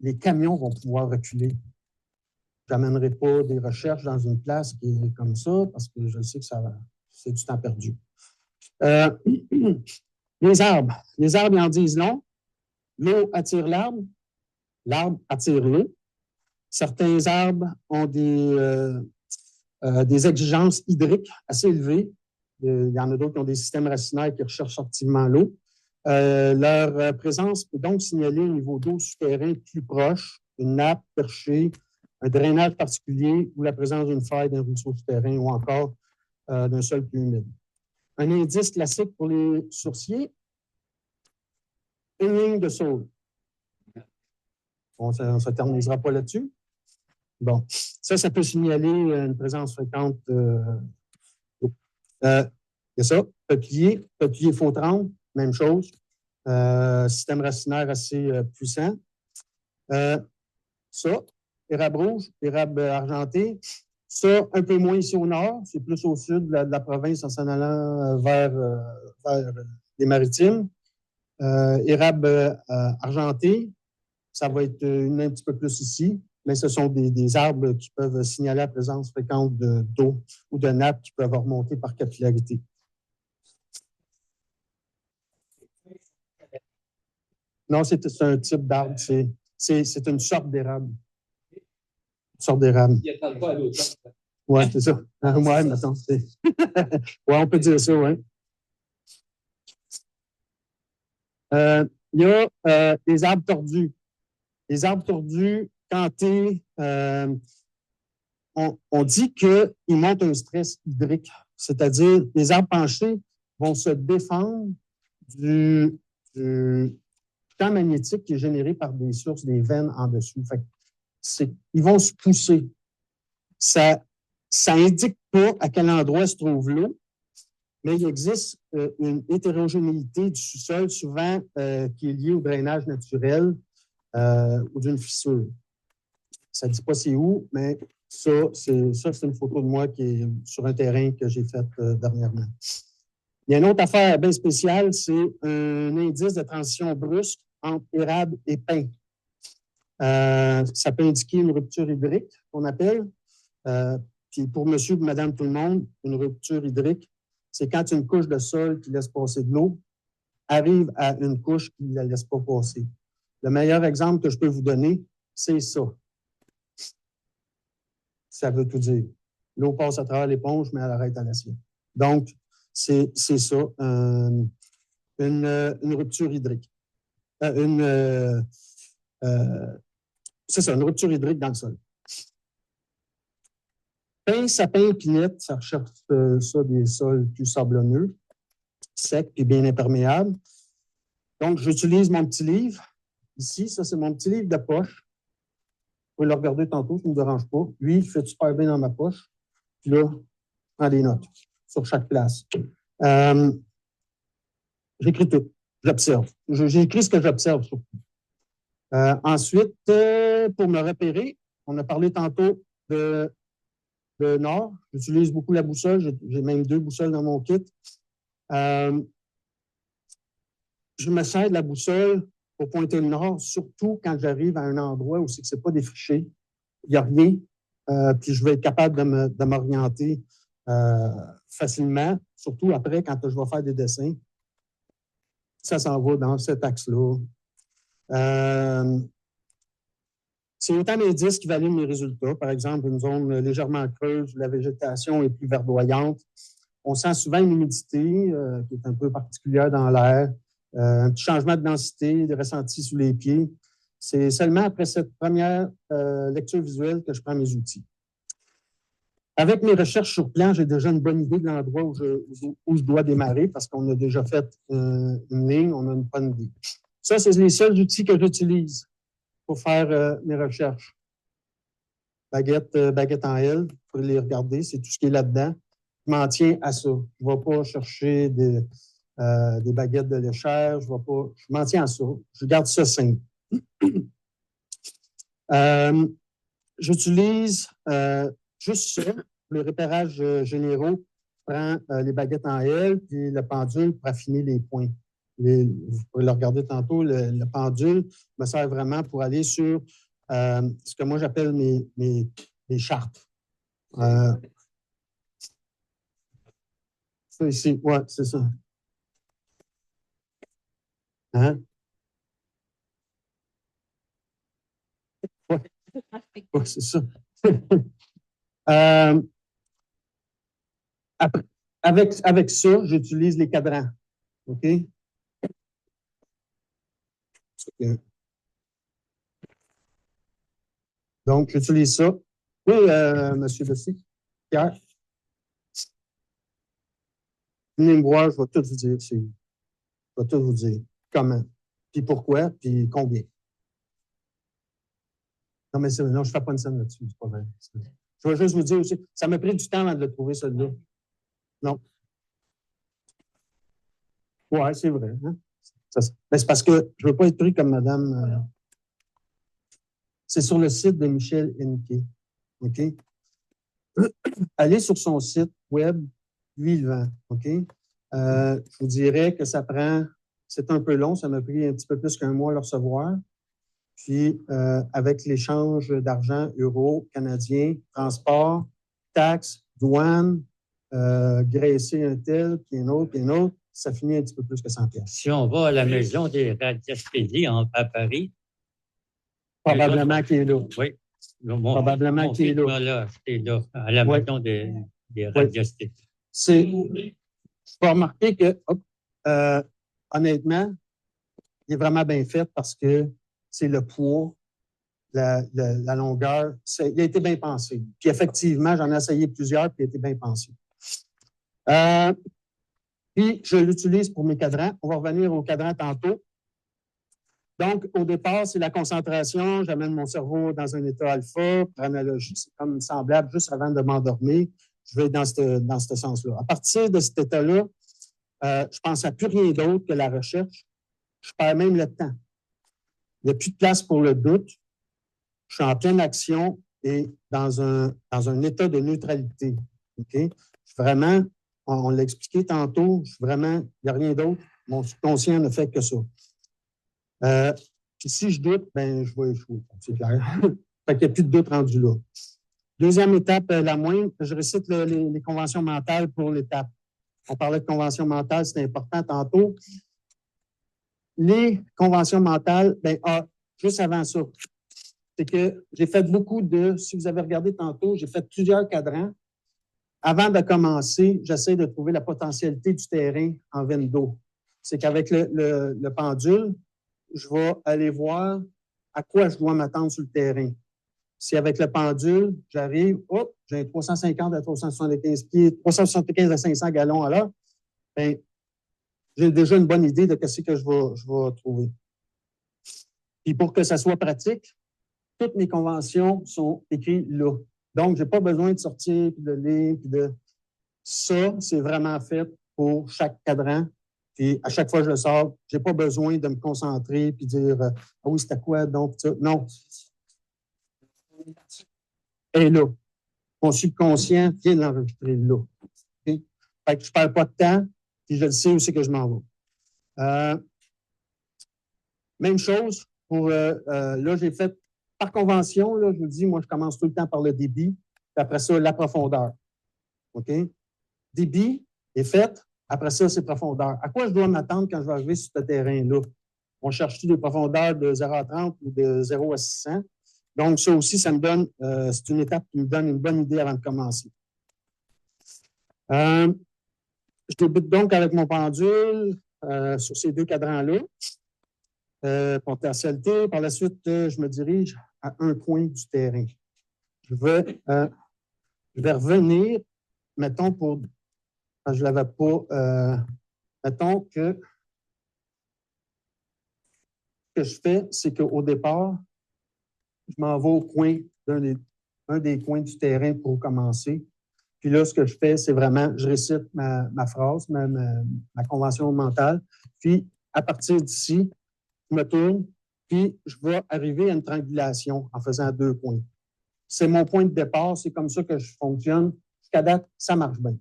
les camions vont pouvoir reculer. Je n'amènerai pas des recherches dans une place qui est comme ça parce que je sais que c'est du temps perdu. Les arbres. Les arbres, ils en disent long. L'eau attire l'arbre. L'arbre attire l'eau. Certains arbres ont des exigences hydriques assez élevées. Il y en a d'autres qui ont des systèmes racinaires qui recherchent activement l'eau. Leur présence peut donc signaler un niveau d'eau souterrain plus proche, une nappe perchée, un drainage particulier ou la présence d'une faille d'un ruisseau souterrain ou encore d'un sol plus humide. Un indice classique pour les sourciers, une ligne de saule. On ne s'éternisera pas là-dessus. Bon, ça peut signaler une présence fréquente. Il y a ça, peuplier faux-trempe, même chose. Système racinaire assez puissant. Ça, érable rouge, érable argenté. Ça, un peu moins ici au nord, c'est plus au sud de la province en s'en allant vers les maritimes. Érable argenté, ça va être un petit peu plus ici, mais ce sont des arbres qui peuvent signaler la présence fréquente d'eau ou de nappes qui peuvent remonter par capillarité. Non, c'est un type d'arbre, c'est une sorte d'érable. Une sorte d'érable. Il n'y a pas à l'automne. Oui, c'est ça. Oui, mettons. Oui, on peut dire ça, oui. Il y a des arbres tordus. Les arbres tordus, cantés, on dit qu'ils montrent un stress hydrique, c'est-à-dire les arbres penchés vont se défendre du champ magnétique qui est généré par des sources, des veines en dessous. Fait ils vont se pousser. Ça n'indique pas à quel endroit se trouve l'eau, mais il existe une hétérogénéité du sous-sol, souvent qui est liée au drainage naturel ou d'une fissure. Ça ne dit pas c'est où, mais ça, c'est une photo de moi qui est sur un terrain que j'ai fait dernièrement. Il y a une autre affaire bien spéciale, c'est un indice de transition brusque entre érable et pin. Ça peut indiquer une rupture hydrique, qu'on appelle. Puis pour monsieur et madame tout le monde, une rupture hydrique, c'est quand une couche de sol qui laisse passer de l'eau arrive à une couche qui ne la laisse pas passer. Le meilleur exemple que je peux vous donner, c'est ça. Ça veut tout dire. L'eau passe à travers l'éponge, mais elle arrête à l'acier. Donc, c'est ça, une rupture hydrique. C'est ça, une rupture hydrique dans le sol. Pin, sapin, épinette, ça recherche ça des sols plus sablonneux, secs et bien imperméables. Donc, j'utilise mon petit livre. Ici, ça, c'est mon petit livre de poche. Vous pouvez le regarder tantôt, ça ne me dérange pas. Lui, il fait super bien dans ma poche. Puis là, je prends des notes sur chaque place. J'écris tout. J'observe. J'écris ce que j'observe surtout. Ensuite, pour me repérer, on a parlé tantôt de nord. J'utilise beaucoup la boussole. J'ai même 2 boussoles dans mon kit. Je me sers de la boussole pour pointer le nord, surtout quand j'arrive à un endroit où c'est que ce n'est pas défriché. Il n'y a rien. Puis je vais être capable de m'orienter facilement, surtout après quand je vais faire des dessins. Ça s'en va dans cet axe-là. C'est autant d'indices qui valident mes résultats. Par exemple, une zone légèrement creuse où la végétation est plus verdoyante. On sent souvent une humidité qui est un peu particulière dans l'air, un petit changement de densité, de ressenti sous les pieds. C'est seulement après cette première lecture visuelle que je prends mes outils. Avec mes recherches sur plan, j'ai déjà une bonne idée de l'endroit où je dois démarrer parce qu'on a déjà fait une ligne, on a une bonne idée. Ça, c'est les seuls outils que j'utilise pour faire mes recherches. Baguette en L, vous pouvez les regarder, c'est tout ce qui est là-dedans. Je m'en tiens à ça. Je ne vais pas chercher des baguettes de léchère, je m'en tiens à ça. Je garde ça simple. J'utilise juste ça, le repérage généraux. Je prends les baguettes en L puis le pendule pour affiner les points. Vous pouvez le regarder tantôt, le pendule me sert vraiment pour aller sur ce que moi j'appelle mes chartes. Ça ici, ouais, c'est ça. Hein? Ouais, ouais c'est ça. Avec ça, j'utilise les cadrans. OK? Donc, j'utilise ça. Oui, M. Dessy, Pierre. Venez me voir, je vais tout vous dire. Je vais tout vous dire. Comment, puis pourquoi, puis combien. Non, mais non, je ne fais pas une scène là-dessus, c'est pas vrai. Je vais juste vous dire aussi, ça m'a pris du temps avant de le trouver, celui-là. Non. Ouais, c'est vrai. Hein? Mais c'est parce que je ne veux pas être pris comme madame. C'est sur le site de Michel Henke. OK? Allez sur son site web, lui, il vend. OK? Je vous dirais que ça prend, c'est un peu long, ça m'a pris un petit peu plus qu'un mois à le recevoir. Puis, avec l'échange d'argent, euros, canadiens, transport, taxes, douane, graisser un tel, puis un autre, ça finit un petit peu plus que 100 $. Si on va à la maison des radiesthésies à Paris. Probablement qu'il est là. Oui. Probablement qu'il est là. Là, à la maison des radiesthésies. Je peux remarquer que, honnêtement, il est vraiment bien fait parce que c'est le poids, la longueur. Il a été bien pensé. Puis effectivement, j'en ai essayé plusieurs, puis il a été bien pensé. Puis je l'utilise pour mes cadrans. On va revenir au cadran tantôt. Donc, au départ, c'est la concentration. J'amène mon cerveau dans un état alpha. Par analogie, c'est comme semblable juste avant de m'endormir. Je vais dans ce sens-là. À partir de cet état-là, je pense à plus rien d'autre que la recherche. Je perds même le temps. Il n'y a plus de place pour le doute. Je suis en pleine action et dans un état de neutralité. Okay? Je suis vraiment, on l'a expliqué tantôt, je suis vraiment, il n'y a rien d'autre. Mon subconscient ne fait que ça. Puis si je doute, ben je vais échouer. C'est clair. Fait qu'il n'y a plus de doute rendu là. Deuxième étape, la moindre, je récite les conventions mentales pour l'étape. On parlait de conventions mentales, c'est important tantôt. Les conventions mentales, juste avant ça, c'est que j'ai fait beaucoup si vous avez regardé tantôt, j'ai fait plusieurs cadrans. Avant de commencer, j'essaie de trouver la potentialité du terrain en veine d'eau. C'est qu'avec le pendule, je vais aller voir à quoi je dois m'attendre sur le terrain. Si avec le pendule, j'arrive, j'ai un 350 à 375 pieds, 375 à 500 gallons à l'heure, bien, j'ai déjà une bonne idée de ce que je vais trouver. Puis pour que ça soit pratique, toutes mes conventions sont écrites là. Donc, je n'ai pas besoin de sortir, puis de lire, puis de... Ça, c'est vraiment fait pour chaque cadran. Puis à chaque fois que je le sors, je n'ai pas besoin de me concentrer puis dire « Ah oui, c'était quoi donc? » Non. Et là, mon subconscient vient de l'enregistrer là. Okay? Fait que je ne perds pas de temps, puis je le sais où c'est que je m'en vais. Même chose pour, là, j'ai fait par convention, là, je vous dis, moi, je commence tout le temps par le débit, puis après ça, la profondeur. OK? Débit est fait, après ça, c'est profondeur. À quoi je dois m'attendre quand je vais arriver sur ce terrain-là? On cherche-tu des profondeurs de 0 à 30 ou de 0 à 600? Donc, ça aussi, ça me donne, c'est une étape qui me donne une bonne idée avant de commencer. Je débute donc avec mon pendule sur ces deux cadrans-là. Potentialité. Par la suite, je me dirige à un point du terrain. Je vais revenir, mettons, je ne l'avais pas, mettons que ce que je fais, c'est qu'au départ, je m'en vais au coin un des coins du terrain pour commencer. Puis là, ce que je fais, c'est vraiment, je récite ma phrase, ma convention mentale. Puis, à partir d'ici, je me tourne, puis je vais arriver à une triangulation en faisant 2 points. C'est mon point de départ, c'est comme ça que je fonctionne. Jusqu'à date, ça marche bien.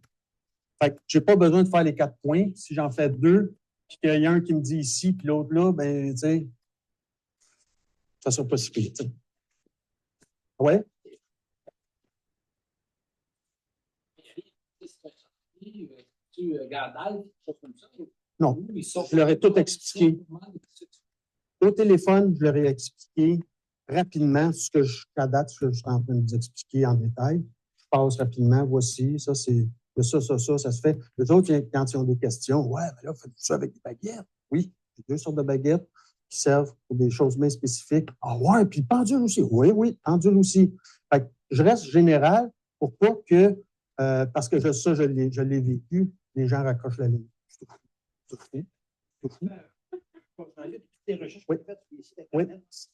Fait que je n'ai pas besoin de faire les 4 points. Si j'en fais 2, puis qu'il y a un qui me dit ici, puis l'autre là, ben, tu sais, ça ne sera pas si pire. Ouais? Non, je leur ai tout expliqué. Au téléphone, je leur ai expliqué rapidement ce que jusqu'à date, ce que je suis en train de vous expliquer en détail. Je passe rapidement, voici, ça c'est ça se fait. Les autres, quand ils ont des questions, ouais, mais là, faites ça avec des baguettes. Oui, j'ai 2 sortes de baguettes. qui servent pour des choses bien spécifiques. Ah ouais, puis pendule aussi. Oui, oui, pendule aussi. Fait que je reste général pour pas que, parce que je l'ai vécu, les gens raccrochent la ligne. Tout fou. Tout fou. Toutes les recherches Oui. que vous faites ici, Oui.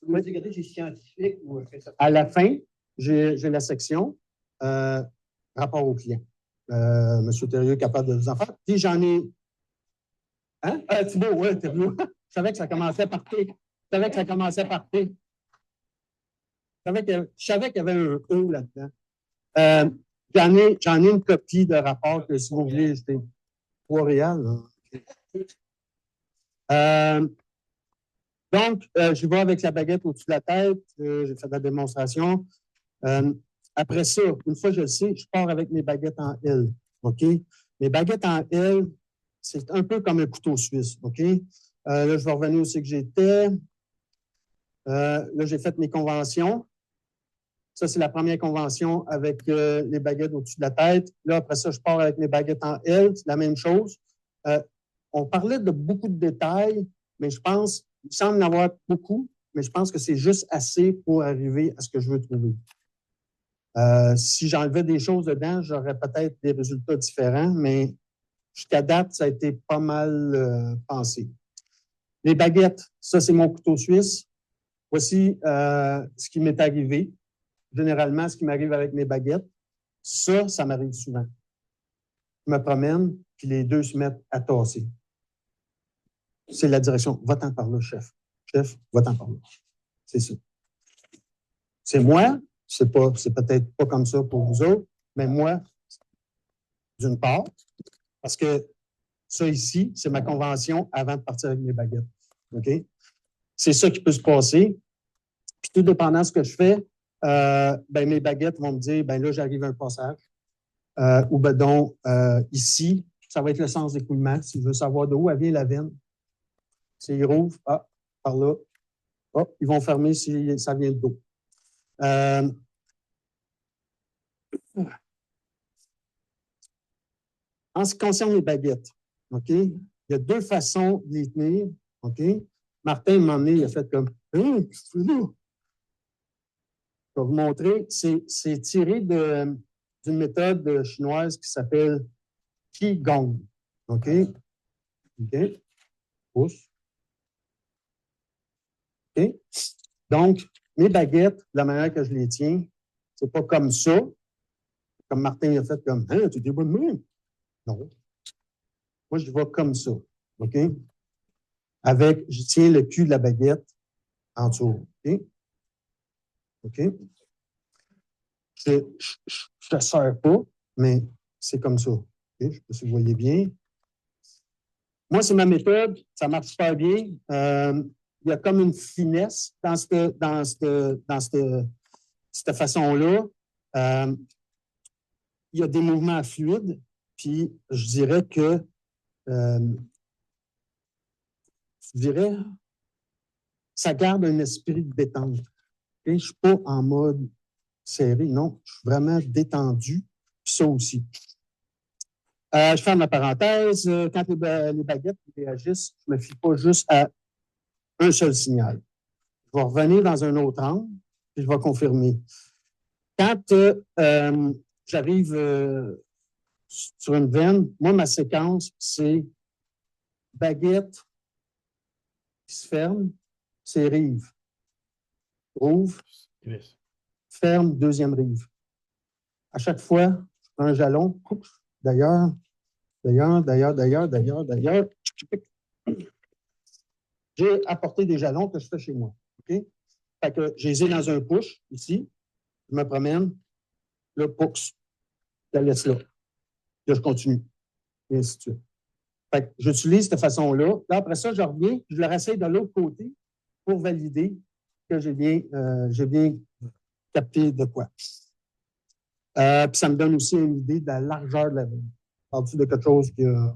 vous regardez, c'est scientifique ou ça? À la fin, j'ai la section rapport au client. M. Thérieux est capable de vous en faire. Puis j'en ai. Hein? Thibault, oui, Thibault. Je savais que ça commençait par T. Je savais que ça commençait par T. Je savais qu'il y avait un E là-dedans. J'en ai une copie de rapport que si vous voulez, c'était Trois-Réal. Donc, je vais avec la baguette au-dessus de la tête. J'ai fait la démonstration. Après ça, une fois que je le sais, je pars avec mes baguettes en L. OK? Mes baguettes en L, c'est un peu comme un couteau suisse. OK? Là, je vais revenir où c'est que j'étais. Là, j'ai fait mes conventions. Ça, c'est la première convention avec les baguettes au-dessus de la tête. Là, après ça, je pars avec mes baguettes en L. C'est la même chose. On parlait de beaucoup de détails, mais je pense, il semble en avoir beaucoup, mais je pense que c'est juste assez pour arriver à ce que je veux trouver. Si j'enlevais des choses dedans, j'aurais peut-être des résultats différents, mais jusqu'à date, ça a été pas mal pensé. Les baguettes, ça, c'est mon couteau suisse. Voici ce qui m'est arrivé. Généralement, ce qui m'arrive avec mes baguettes, ça m'arrive souvent. Je me promène, puis les deux se mettent à tasser. C'est la direction. Va-t'en par là, chef. Chef, va-t'en par là. C'est ça. C'est moi. C'est peut-être pas comme ça pour vous autres, mais moi, d'une part, parce que ça ici, c'est ma convention avant de partir avec mes baguettes. OK? C'est ça qui peut se passer. Puis tout dépendant de ce que je fais, mes baguettes vont me dire, ben là, j'arrive à un passage. Ou ben donc, ici, ça va être le sens d'écoulement. Si je veux savoir d'où elle vient la veine. S'ils rouvrent, par là. Ils vont fermer si ça vient de dos. En ce qui concerne les baguettes, OK? Il y a deux façons de les tenir. OK? Martin, à un moment donné, il a fait comme qu'est-ce que tu fais là? Je vais vous montrer. C'est tiré d'une méthode chinoise qui s'appelle Qigong. OK? OK? Pouce. OK? Donc, mes baguettes, la manière que je les tiens, c'est pas comme ça. Comme Martin a fait comme hein, tu es des bonnes mains. Non. Moi, je vais comme ça. OK? Je tiens le cul de la baguette en dessous. OK? OK? Je ne sers pas, mais c'est comme ça. OK? Je ne sais pas si vous voyez bien. Moi, c'est ma méthode. Ça marche super bien. Il y a comme une finesse dans cette façon-là. Il y a des mouvements fluides, puis je dirais que ça garde un esprit de détente. Okay? Je ne suis pas en mode serré, non. Je suis vraiment détendu, puis ça aussi. Je ferme la parenthèse. Quand les baguettes réagissent, je ne me fie pas juste à un seul signal. Je vais revenir dans un autre angle, puis je vais confirmer. Quand j'arrive sur une veine, moi, ma séquence, c'est baguette qui se ferme, c'est rive. Ouvre, ferme, deuxième rive. À chaque fois, je prends un jalon. D'ailleurs. J'ai apporté des jalons que je fais chez moi. OK? Fait que je les ai dans un push, ici. Je me promène. Là, pousse. Je la laisse là. Là, je continue. Et ainsi de suite. Fait que j'utilise cette façon-là. Là, après ça, je reviens. Je le rasseille de l'autre côté pour valider que j'ai bien capté de quoi. Puis ça me donne aussi une idée de la largeur de la veine. Parle-tu de quelque chose qui a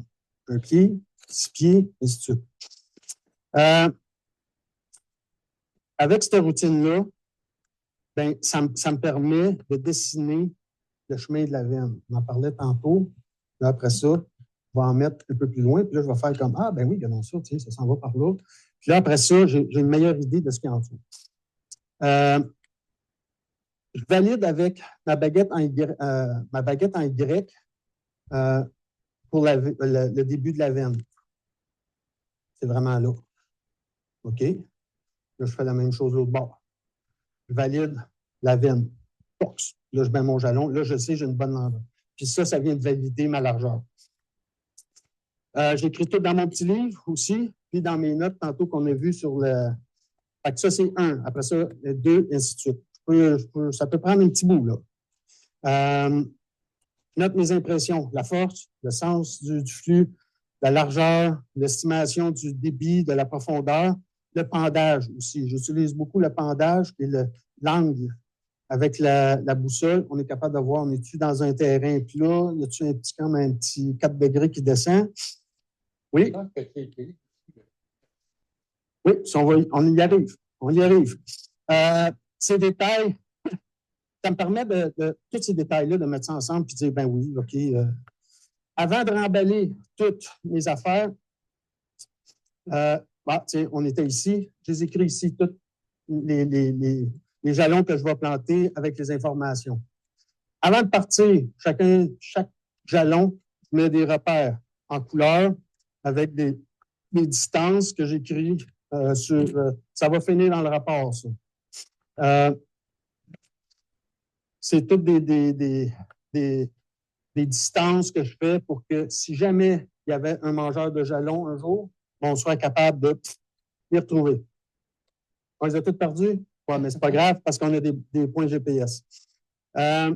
un pied, 6 pieds, et ainsi de suite. Avec cette routine-là, ben, ça me permet de dessiner le chemin de la veine. On en parlait tantôt. Là, après ça, vais en mettre un peu plus loin, puis là, je vais faire comme, ah, ben oui, regardons ça, tiens, ça s'en va par là. Puis là, après ça, j'ai une meilleure idée de ce qu'il y a en dessous. Je valide avec ma baguette en Y, pour le début de la veine. C'est vraiment là. OK? Là, je fais la même chose de l'autre bord. Je valide la veine. Box. Là, je mets mon jalon. Là, je sais, j'ai une bonne longueur. Puis ça vient de valider ma largeur. J'écris tout dans mon petit livre aussi, puis dans mes notes tantôt qu'on a vues sur le. Fait que ça, c'est 1. Après ça, 2, et ainsi de suite. Ça peut prendre un petit bout, là. Note mes impressions, la force, le sens du flux, la largeur, l'estimation du débit, de la profondeur, le pendage aussi. J'utilise beaucoup le pendage et l'angle. Avec la boussole, on est capable de voir, on est-tu dans un terrain plat, y a-tu comme un petit 4 degrés qui descend? Oui? Oui, on y arrive. On y arrive. Ces détails, ça me permet tous ces détails-là, de mettre ça ensemble et de dire, ben oui, OK. Avant de remballer toutes mes affaires, on était ici, je les écris ici, tous les jalons que je vais planter avec les informations. Avant de partir, chaque jalon, je mets des repères en couleur avec des distances que j'écris sur. Ça va finir dans le rapport, ça. C'est toutes des distances que je fais pour que si jamais il y avait un mangeur de jalons un jour, on soit capable de les retrouver. On les a tous perdus? Oui, mais c'est pas grave parce qu'on a des points GPS. Je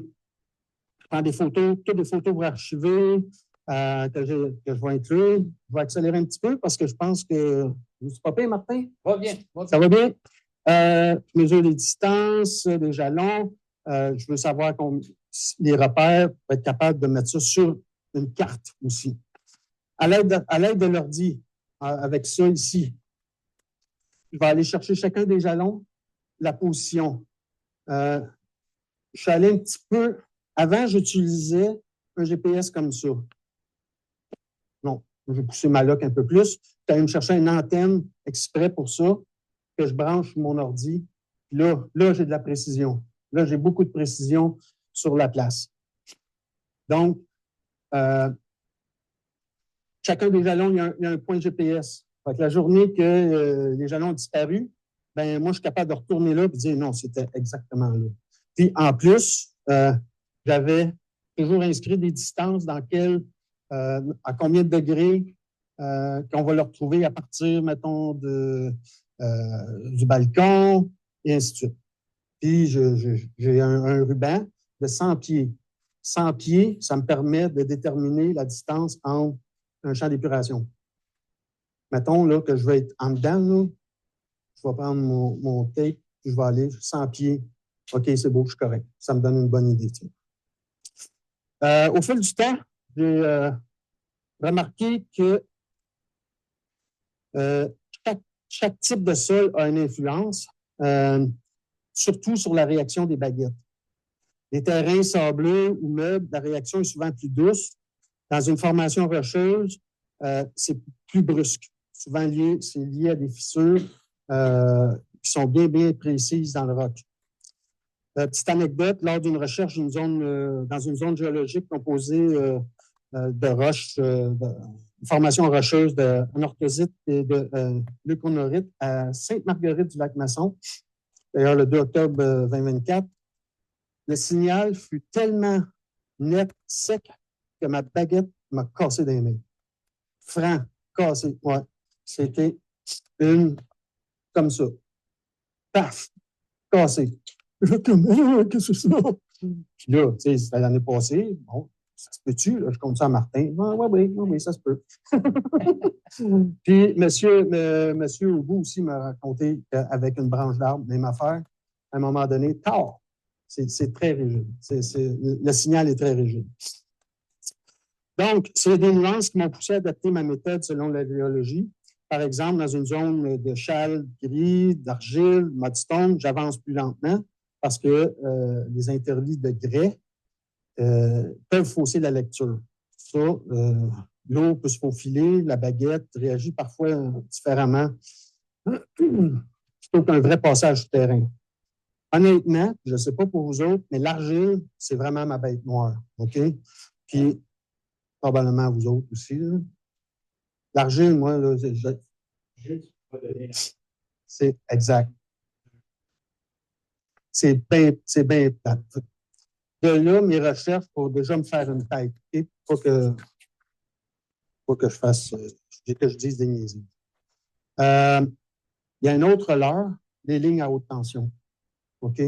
prends des photos, toutes les photos pour archiver que je vais inclure. Je vais accélérer un petit peu parce que je pense que. C'est pas pire, Martin? Va bien. Ça va bien? Je mesure les distances, les jalons. Je veux savoir les repères pour être capable de mettre ça sur une carte aussi. À l'aide de l'ordi, avec ça ici, je vais aller chercher chacun des jalons, la position. Je suis allé un petit peu. Avant, j'utilisais un GPS comme ça. Non, je vais pousser ma loc un peu plus. Je suis allé me chercher une antenne exprès pour ça, que je branche sur mon ordi. Là, j'ai de la précision. Là, j'ai beaucoup de précision sur la place. Donc, chacun des jalons, il y a un point GPS. Fait que la journée que les jalons ont disparu, ben moi, je suis capable de retourner là et de dire non, c'était exactement là. Puis, en plus, j'avais toujours inscrit des distances dans à combien de degrés qu'on va le retrouver à partir, mettons, du balcon, et ainsi de suite. Puis, j'ai un ruban de 100 pieds. 100 pieds, ça me permet de déterminer la distance entre un champ d'épuration. Mettons là, que je vais être en dedans, là, je vais prendre mon tape, puis je vais aller 100 pieds. OK, c'est beau, je suis correct. Ça me donne une bonne idée. Au fil du temps, j'ai remarqué que chaque type de sol a une influence, surtout sur la réaction des baguettes. Les terrains sableux ou meubles, la réaction est souvent plus douce. Dans une formation rocheuse, c'est plus brusque. Souvent, c'est lié à des fissures qui sont bien, bien précises dans le roc. Petite anecdote, lors d'une recherche dans une zone géologique composée de roches, une formation rocheuse d'anorthosite et de leuconorite à Sainte-Marguerite-du-Lac-Masson, d'ailleurs le 2 octobre 2024, le signal fut tellement net, sec, que ma baguette m'a cassé des mains. Franc, cassé, ouais. C'était une comme ça. Paf! Cassé. Je comme, qu'est-ce que c'est ça? Puis là, tu sais, c'était l'année passée. Bon, ça se peut-tu? Là, je compte ça à Martin. Oui, ça se peut. Puis, monsieur Aubout aussi m'a raconté qu'avec une branche d'arbre, même affaire, à un moment donné, tard. C'est très rigide. Le signal est très rigide. Donc, c'est des nuances qui m'ont poussé à adapter ma méthode selon la géologie. Par exemple, dans une zone de châle gris, d'argile, mudstone, j'avance plus lentement parce que les interlits de grès peuvent fausser la lecture. Ça, l'eau peut se faufiler, la baguette réagit parfois différemment plutôt qu'un vrai passage souterrain. Honnêtement, je ne sais pas pour vous autres, mais l'argile, c'est vraiment ma bête noire. OK? Puis, probablement vous autres aussi. Là. L'argile, moi, là, c'est exact. C'est bien plate. De là, mes recherches pour déjà me faire une tête. Et pas que je fasse, que je dise des niaiseries. Il y a une autre leurre, les lignes à haute tension. OK?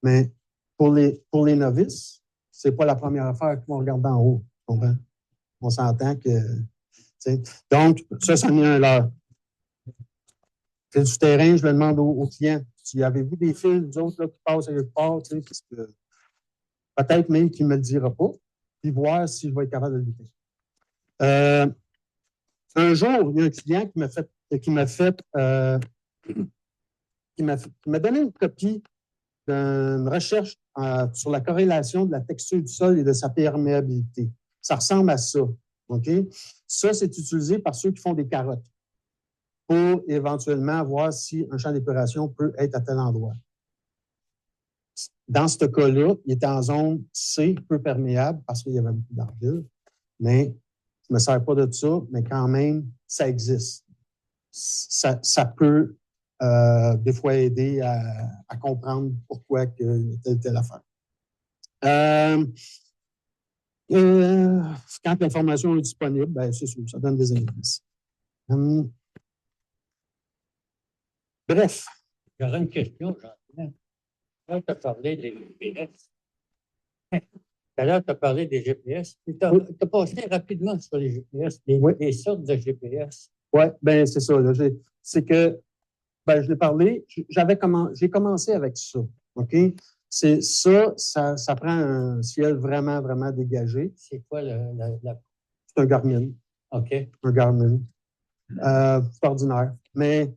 Mais pour les novices, ce n'est pas la première affaire qu'ils vont regarder en haut. On s'entend que. Donc, ça en est un leurre. Fil du terrain, je le demande aux clients. Si avez-vous des fils, vous autres, là, qui passent à quelque part, parce que peut-être même qu'il ne me le dira pas, puis voir si je vais être capable de le lutter. Un jour, il y a un client qui m'a donné une copie d'une recherche sur la corrélation de la texture du sol et de sa perméabilité. Ça ressemble à ça. OK? Ça, c'est utilisé par ceux qui font des carottes pour éventuellement voir si un champ d'épuration peut être à tel endroit. Dans ce cas-là, il était en zone C, peu perméable, parce qu'il y avait beaucoup d'argile, mais je ne me sers pas de ça, mais quand même, ça existe. Ça peut des fois aider à comprendre pourquoi telle affaire. Quand l'information est disponible, ben, c'est sûr, ça donne des indices. Bref. J'aurais une question, Jean-Pierre. Là, tu as parlé des GPS. Tout à l'heure, tu as parlé des GPS. Tu as passé rapidement sur les GPS, les sortes de GPS. Oui, bien, c'est ça. C'est que, ben, je l'ai parlé, j'ai commencé avec ça. OK? C'est ça prend un ciel vraiment, vraiment dégagé. C'est quoi C'est un Garmin. OK. Un Garmin. C'est ordinaire. Mais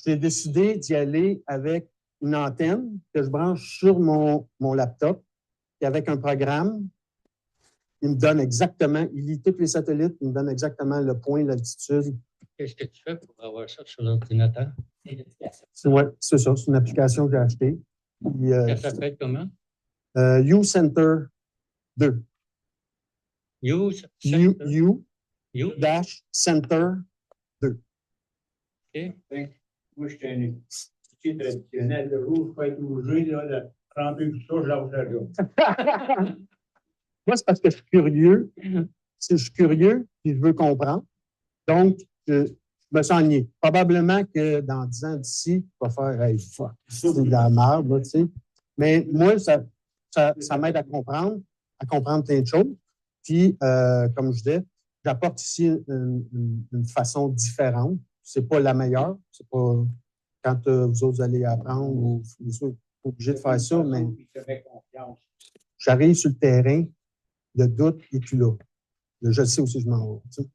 j'ai décidé d'y aller avec une antenne que je branche sur mon laptop et avec un programme. Il me donne exactement, il lit tous les satellites, il me donne exactement le point, l'altitude. Qu'est-ce que tu fais pour avoir ça sur l'ordinateur? Oui, c'est ça. C'est une application que j'ai achetée. Ça s'appelle comment? U-Center 2. U-Center 2. OK. Moi, je suis un éduqué traditionnel. Le jour où je peux être obligé de tremper tout ça, je lâche la job. Moi, c'est parce que je suis curieux. Je suis curieux et je veux comprendre. Donc, je me sens nié. Probablement que dans 10 ans d'ici, je vais faire hey, fuck, c'est de la merde, là, tu sais. Mais moi, ça m'aide à comprendre plein de choses. Puis, comme je disais, j'apporte ici une façon différente. C'est pas la meilleure. C'est pas quand vous autres allez apprendre ou vous êtes obligés de faire ça, mais j'arrive sur le terrain, le doute est plus là. Je sais aussi, je m'en vais. Tu sais.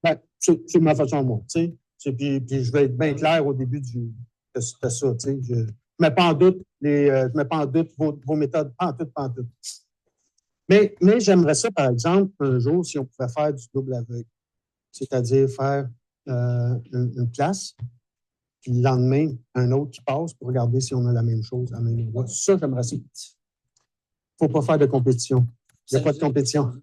Ben, c'est ma façon, moi. Tu sais. Puis je vais être bien clair au début de ça. Tu sais. Je ne mets pas en doute, vos méthodes, pas en tout. Mais j'aimerais ça, par exemple, un jour, si on pouvait faire du double aveugle. C'est-à-dire faire une classe, puis le lendemain, un autre qui passe pour regarder si on a la même chose à la même endroit. Ça, j'aimerais ça. Il ne faut pas faire de compétition. Il n'y a pas de compétition.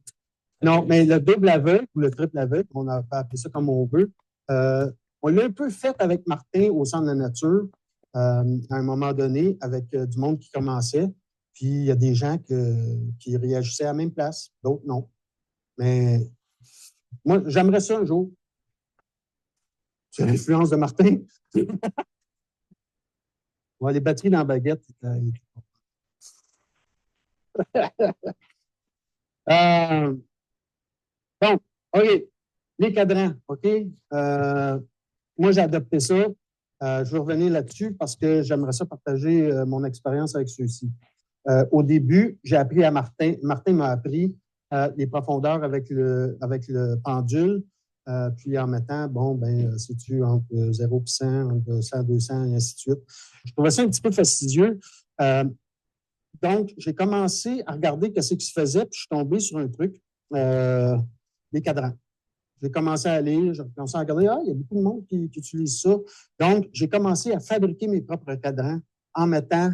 Non, mais le double aveugle ou le triple aveugle, on a appelé ça comme on veut, on l'a un peu fait avec Martin au Centre de la nature à un moment donné, avec du monde qui commençait. Puis il y a des gens qui réagissaient à la même place, d'autres non. Mais moi, j'aimerais ça un jour. C'est l'influence de Martin. Ouais, les batteries dans la baguette. Bon, OK. Les cadrans, OK? Moi, j'ai adopté ça. Je vais revenir là-dessus parce que j'aimerais ça partager mon expérience avec ceux-ci. Au début, j'ai appris à Martin. Martin m'a appris les profondeurs avec le pendule. Puis en mettant, c'est-tu entre 0 et 100, entre 100 et 200, et ainsi de suite. Je trouvais ça un petit peu fastidieux. Donc, j'ai commencé à regarder ce qui se faisait, puis je suis tombé sur un truc. des cadrans. J'ai commencé à lire, j'ai commencé à regarder, il y a beaucoup de monde qui utilise ça. Donc, j'ai commencé à fabriquer mes propres cadrans en mettant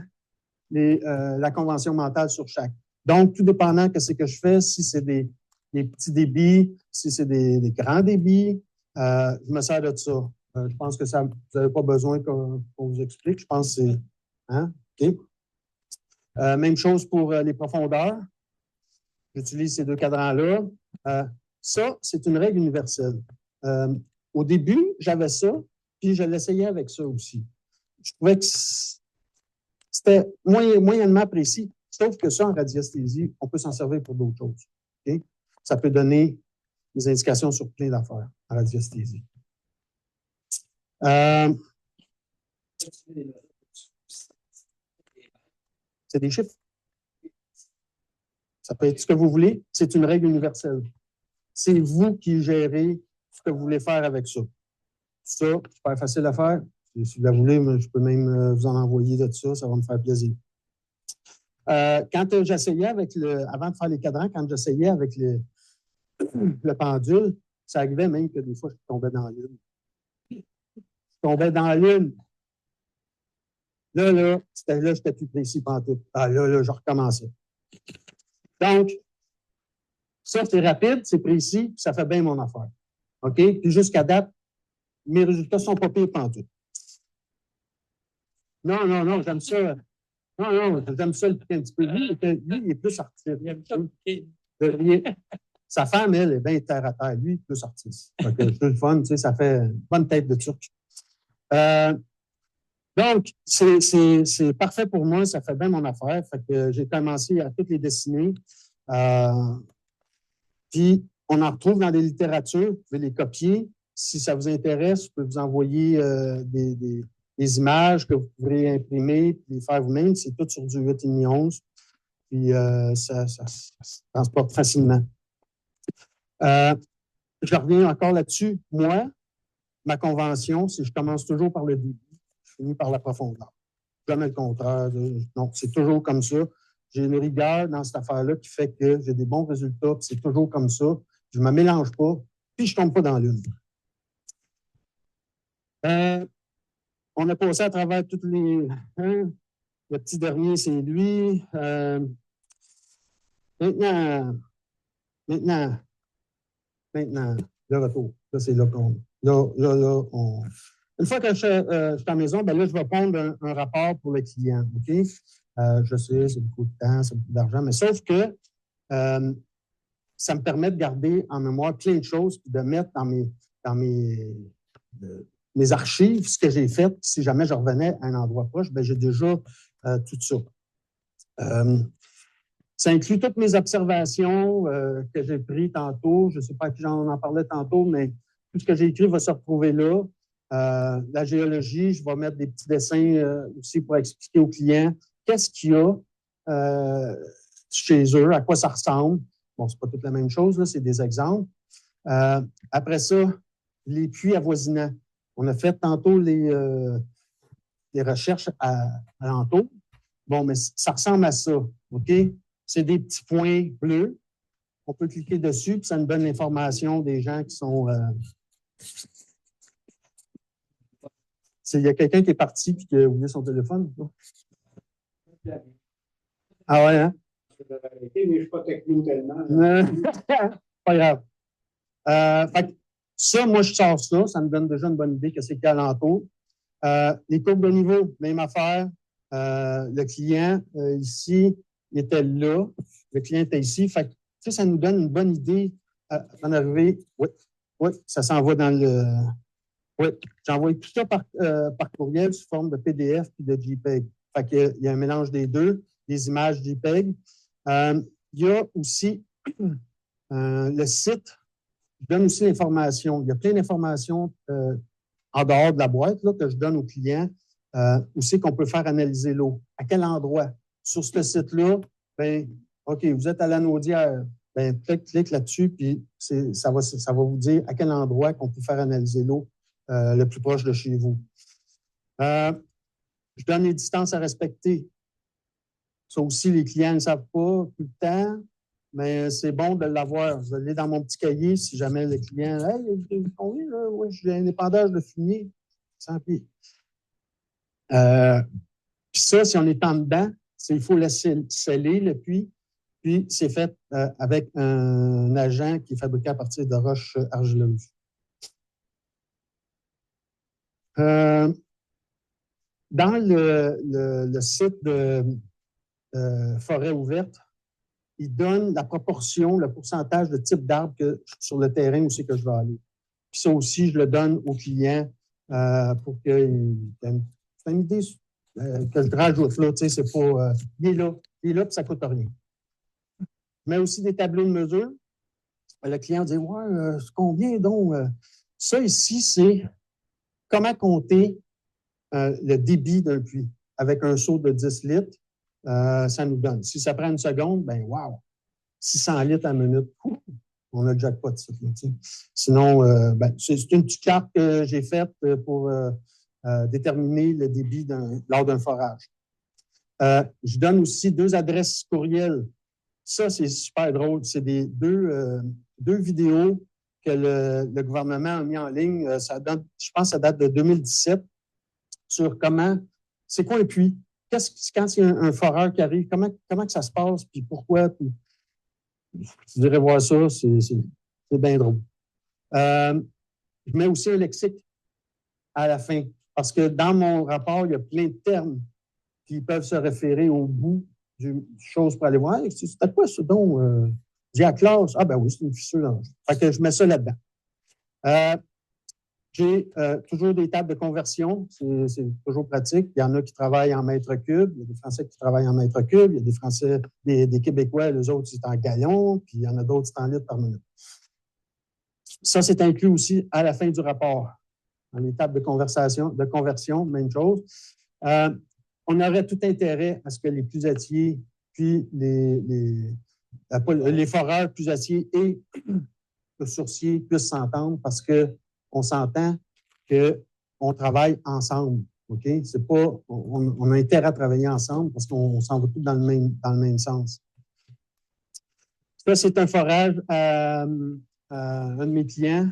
la convention mentale sur chaque. Donc, tout dépendant de ce que je fais, si c'est des petits débits, si c'est des grands débits, je me sers de ça. Je pense que vous n'avez pas besoin qu'on vous explique. Je pense que c'est... Hein? OK. Même chose pour les profondeurs. J'utilise ces deux cadrans-là. Ça, c'est une règle universelle. Au début, j'avais ça, puis je l'essayais avec ça aussi. Je trouvais que c'était moyennement précis, sauf que ça, en radiesthésie, on peut s'en servir pour d'autres choses. Okay? Ça peut donner des indications sur plein d'affaires en radiesthésie. C'est des chiffres. Ça peut être ce que vous voulez. C'est une règle universelle. C'est vous qui gérez ce que vous voulez faire avec ça. Ça, super facile à faire. Si vous la voulez, je peux même vous en envoyer de ça. Ça va me faire plaisir. Quand j'essayais avant de faire les cadrans, quand j'essayais avec le pendule, ça arrivait même que des fois, je tombais dans l'une. Je tombais dans l'une. Là, j'étais plus précis pantoute. Là, je recommençais. Donc, ça, c'est rapide, c'est précis, puis ça fait bien mon affaire. OK? Puis jusqu'à date, mes résultats sont pas pires pantoute. Non, j'aime ça. Non, j'aime ça le piquer un petit peu. Lui, il est plus artiste. Sa femme, elle, est bien terre à terre. Lui, il est plus artiste. C'est le fun, tu sais, ça fait une bonne tête de turc. Donc, c'est parfait pour moi, ça fait bien mon affaire. Fait que j'ai commencé à toutes les dessiner. Puis, on en retrouve dans des littératures, vous pouvez les copier. Si ça vous intéresse, je peux vous envoyer des images que vous pourrez imprimer et les faire vous-même. C'est tout sur du 8,5-11. Puis, ça se transporte facilement. Je reviens encore là-dessus. Moi, ma convention, c'est que je commence toujours par le début. Je finis par la profondeur. Jamais le contraire. Non, c'est toujours comme ça. J'ai une rigueur dans cette affaire-là qui fait que j'ai des bons résultats. C'est toujours comme ça. Je ne me mélange pas, puis je ne tombe pas dans l'une. On a passé à travers toutes les... Hein? Le petit dernier, c'est lui. Maintenant, le retour. Là, c'est là qu'on... Une fois que je suis à la maison, ben là, je vais prendre un rapport pour le client. OK? Je sais, c'est beaucoup de temps, c'est beaucoup d'argent, mais sauf que ça me permet de garder en mémoire plein de choses et de mettre dans mes archives ce que j'ai fait. Si jamais je revenais à un endroit proche, ben j'ai déjà tout ça. Ça inclut toutes mes observations que j'ai prises tantôt. Je ne sais pas à qui j'en parlais tantôt, mais tout ce que j'ai écrit va se retrouver là. La géologie, je vais mettre des petits dessins aussi pour expliquer aux clients qu'est-ce qu'il y a chez eux, à quoi ça ressemble. Bon, c'est pas toute la même chose, là, c'est des exemples. Après ça, les puits avoisinants. On a fait tantôt les recherches alentour. Bon, mais ça ressemble à ça, OK? C'est des petits points bleus. On peut cliquer dessus, puis ça nous donne l'information des gens qui sont... Il y a quelqu'un qui est parti et qui a oublié son téléphone. Ah ouais, hein? Mais je ne suis pas techno tellement. Pas grave. Fait que ça, moi, je sors ça. Ça me donne déjà une bonne idée que c'est qu'il y a alentour. Les courbes de niveau, même affaire. Le client, ici, il était là. Le client était ici. Fait que, ça nous donne une bonne idée d'en arriver. Oui, ça s'en va dans le... Oui, j'envoie tout ça par courriel sous forme de PDF puis de JPEG. Fait qu'il y a un mélange des deux, des images JPEG. Il y a aussi le site qui donne aussi l'information. Il y a plein d'informations en dehors de la boîte là, que je donne aux clients. Où c'est qu'on peut faire analyser l'eau? À quel endroit? Sur ce site-là, ben, OK, vous êtes à l'Anaudière, ben, clique là-dessus, puis ça va vous dire à quel endroit qu'on peut faire analyser l'eau le plus proche de chez vous. Je donne les distances à respecter. Ça aussi, les clients ne savent pas tout le temps. mais c'est bon de l'avoir. Je l'ai dans mon petit cahier si jamais le client, hey, combien, là? Oui, j'ai un épandage de fumier, 100 pieds. Puis ça, si on est en dedans, il faut laisser sceller le puits. Puis c'est fait avec un agent qui est fabriqué à partir de roches argileuses. Dans le site de forêt ouverte, il donne la proportion, le pourcentage de type d'arbre sur le terrain où c'est que je vais aller. Puis ça aussi, je le donne aux clients pour qu'il ait une idée que je rajoute là. Tu sais, c'est pas. Il est là, puis ça ne coûte rien. Je mets aussi des tableaux de mesure. Le client dit ouais, combien donc? Ça ici, c'est comment compter le débit d'un puits. Avec un seau de 10 litres, ça nous donne. Si ça prend une seconde, ben wow! 600 litres à minute. On a le jackpot. Sinon, c'est une petite carte que j'ai faite pour déterminer le débit lors d'un forage. Je donne aussi 2 adresses courriel. Ça, c'est super drôle. C'est deux vidéos que le gouvernement a mis en ligne. Je pense que ça date de 2017 sur c'est quoi un puits? Quand il y a un foreur qui arrive, comment que ça se passe, puis pourquoi? Puis, tu dirais voir ça, c'est bien drôle. Je mets aussi un lexique à la fin, parce que dans mon rapport, il y a plein de termes qui peuvent se référer au bout d'une chose pour aller voir. C'est à quoi ça donc? J'ai la classe. Ah ben oui, c'est une fissure. Fait que je mets ça là-dedans. J'ai toujours des tables de conversion, c'est toujours pratique. Il y en a qui travaillent en mètres cubes, il y a des Français qui travaillent en mètres cubes, il y a des Français, des Québécois, les autres, c'est en gallons, puis il y en a d'autres, c'est en litres par minute. Ça, c'est inclus aussi à la fin du rapport. Dans les tables de conversion, même chose. On aurait tout intérêt à ce que les pusatiers, puis les foreurs pusatiers et le sourcier puissent s'entendre parce qu'on s'entend qu'on travaille ensemble. OK? C'est pas, on a intérêt à travailler ensemble parce qu'on s'en va tous dans le même sens. Ça, c'est un forage à un de mes clients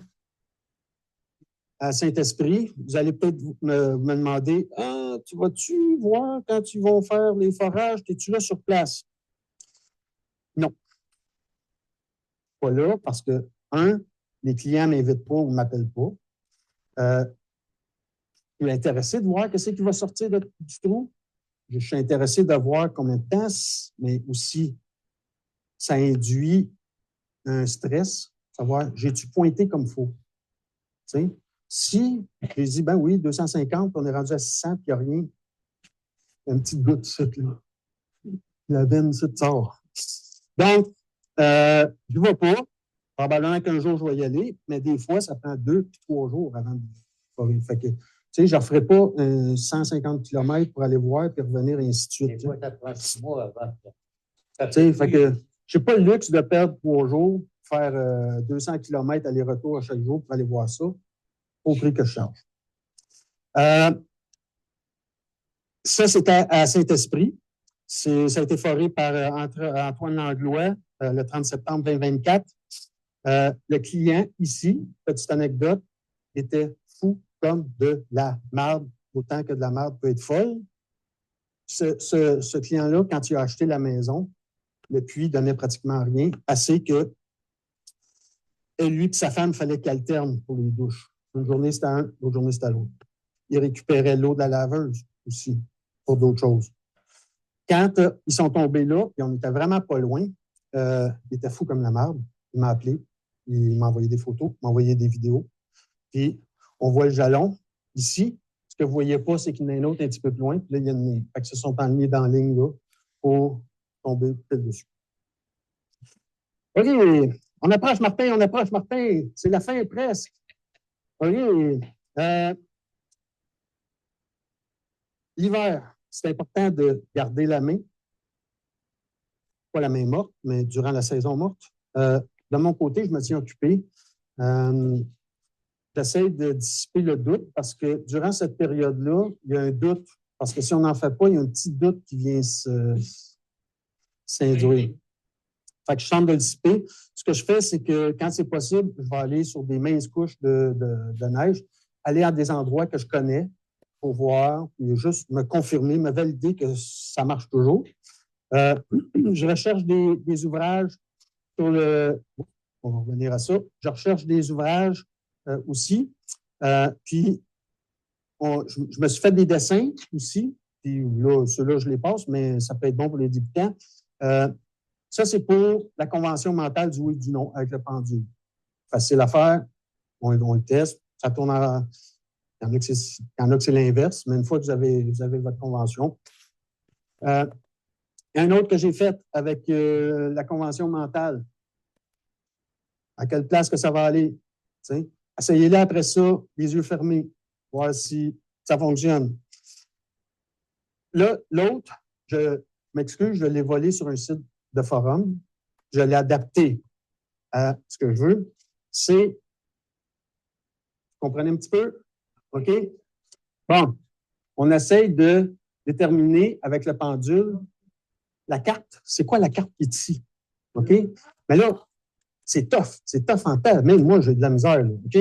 à Saint-Esprit. Vous allez peut-être me demander, tu vas-tu voir quand ils vont faire les forages? Es-tu là sur place? Non. Pas là parce que, les clients ne m'invitent pas ou ne m'appellent pas. Je suis intéressé de voir qu'est-ce qui va sortir du trou. Je suis intéressé de voir combien de temps, mais aussi, ça induit un stress, savoir, j'ai-tu pointé comme il faut? Tu sais? Si j'ai dit, ben oui, 250, on est rendu à 600, puis il n'y a rien, une petite goutte de sucre, là. La veine, ça sort. Donc, je ne vais pas. Probablement qu'un jour, je vais y aller, mais des fois, ça prend 2 puis 3 jours avant de forer. Fait que, tu sais, je ne referai pas 150 km pour aller voir puis revenir, et ainsi de suite. Et moi, ça prend 6 mois avant. Tu sais, fait que, je n'ai pas le luxe de perdre 3 jours, faire 200 km aller-retour à chaque jour pour aller voir ça, au prix que je charge. Ça, c'était à Saint-Esprit. Ça a été foré par Antoine Langlois le 30 septembre 2024. Le client, ici, petite anecdote, était fou comme de la marde, autant que de la marde peut être folle. Ce client-là, quand il a acheté la maison, le puits donnait pratiquement rien, assez que lui et sa femme, il fallait qu'ils alternent pour les douches. Une journée, c'était un, l'autre journée, c'était l'autre. Il récupérait l'eau de la laveuse aussi, pour d'autres choses. Quand ils sont tombés là, et on était vraiment pas loin, il était fou comme la marde. Il m'a appelé, il m'a envoyé des photos, il m'a envoyé des vidéos. Puis, on voit le jalon. Ici, ce que vous ne voyez pas, c'est qu'il y en a un autre un petit peu plus loin. Puis là, il y a une ligne. Fait que se sont enlignés dans la ligne là pour tomber pile dessus. OK, on approche, Martin, on approche, Martin. C'est la fin presque. OK. L'hiver, c'est important de garder la main. Pas la main morte, mais durant la saison morte. De mon côté, je me tiens occupé. J'essaie de dissiper le doute parce que durant cette période-là, il y a un doute. Parce que si on n'en fait pas, il y a un petit doute qui vient s'induire. Fait que je tente de le dissiper. Ce que je fais, c'est que quand c'est possible, je vais aller sur des minces couches de neige, aller à des endroits que je connais pour voir, et juste me confirmer, me valider que ça marche toujours. Je recherche des ouvrages sur le... On va revenir à ça. Je recherche des ouvrages aussi. Puis, je me suis fait des dessins aussi. Puis là, ceux-là, je les passe, mais ça peut être bon pour les débutants. Ça, c'est pour la convention mentale du oui et du non avec le pendule. Facile à faire. On le teste. Ça tourne en... Il y en a que c'est l'inverse, mais une fois que vous avez votre convention. Un autre que j'ai fait avec la convention mentale. À quelle place que ça va aller? Essayez-le après ça, les yeux fermés, voir si ça fonctionne. Là, l'autre, je m'excuse, je l'ai volé sur un site de forum. Je l'ai adapté à ce que je veux. C'est, vous comprenez un petit peu? OK? Bon, on essaye de déterminer avec le pendule la carte. C'est quoi la carte qui est ici? OK? Mais là, c'est tough en terre. Même moi, j'ai de la misère, là, OK?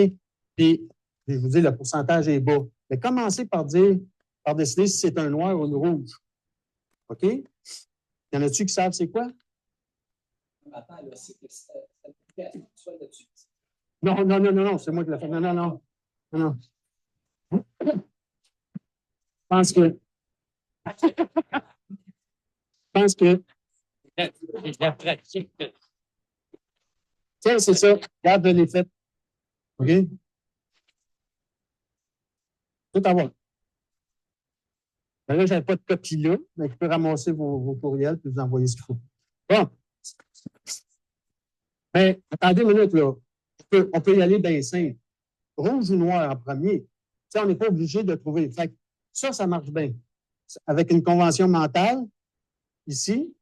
Puis, je vous dis, le pourcentage est bas. Mais commencez par décider si c'est un noir ou une rouge. OK? Il y en a-tu qui savent c'est quoi? Attends, là, c'est que c'est l'application qui soit là-dessus. Non, c'est moi qui l'ai fait. Non. Je pense que... C'est la pratique. Tiens, c'est ça. Regarde les faits. OK? Tout avoir. Ben là, je n'avais pas de copie là, mais je peux ramasser vos courriels et vous envoyer ce qu'il faut. Bon. Mais attendez une minute, là. On peut y aller bien simple. Rouge ou noir en premier. Ça, on n'est pas obligé de trouver. Fait que ça marche bien. Avec une convention mentale, ici,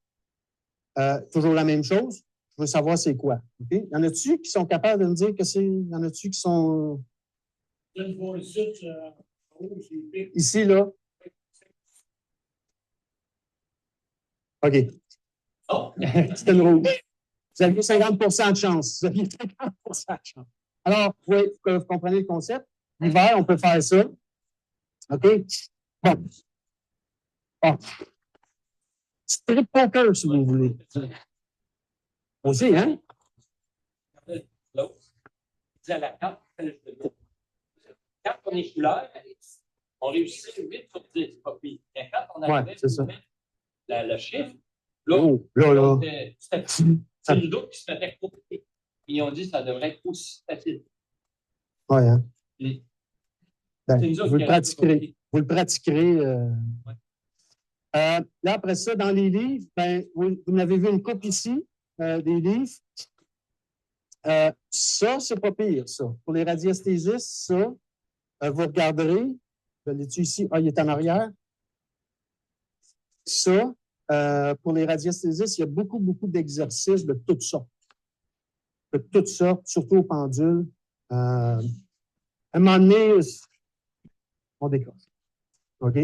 toujours la même chose. Je veux savoir c'est quoi. Okay? Y en a-tu qui sont capables de me dire que c'est. Y en a-tu qui sont. Ici, là. OK. Oh. C'était une rouge. Vous aviez 50 de chance. Vous aviez 50 de chance. Alors, vous comprenez le concept. L'hiver, on peut faire ça. OK? Bon. Strip poker, si vous voulez. Aussi, hein? L'autre, à la carte, quand on est couleur, on réussit 8 sur 10 copies. Et quand on arrive le chiffre, là, c'est le doute qui se mettait compliqué. Ils ont dit que ça devrait être aussi facile. Oui, hein? Vous le pratiquerez. Ouais. Là, après ça, dans les livres, vous avez vu une coupe ici des livres. Ça, c'est pas pire, ça. Pour les radiesthésistes, ça, vous regarderez. Je l'ai-tu ici? Ah, il est en arrière. Ça, pour les radiesthésistes, il y a beaucoup d'exercices de toutes sortes. Surtout au pendule. À un moment donné, on décroche. OK?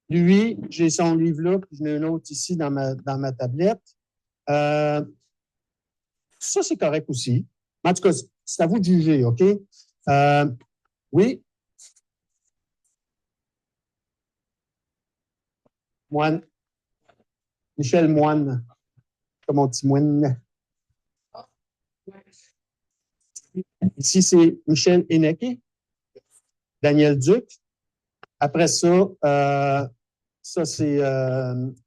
Lui, j'ai son livre là, puis j'en ai un autre ici dans ma tablette. Ça, c'est correct aussi. En tout cas, c'est à vous de juger, OK? Oui? Moine. Michel Moine. Comme mon petit moine. Ici, c'est Michel Heneke. Daniel Duc. Après ça, ça c'est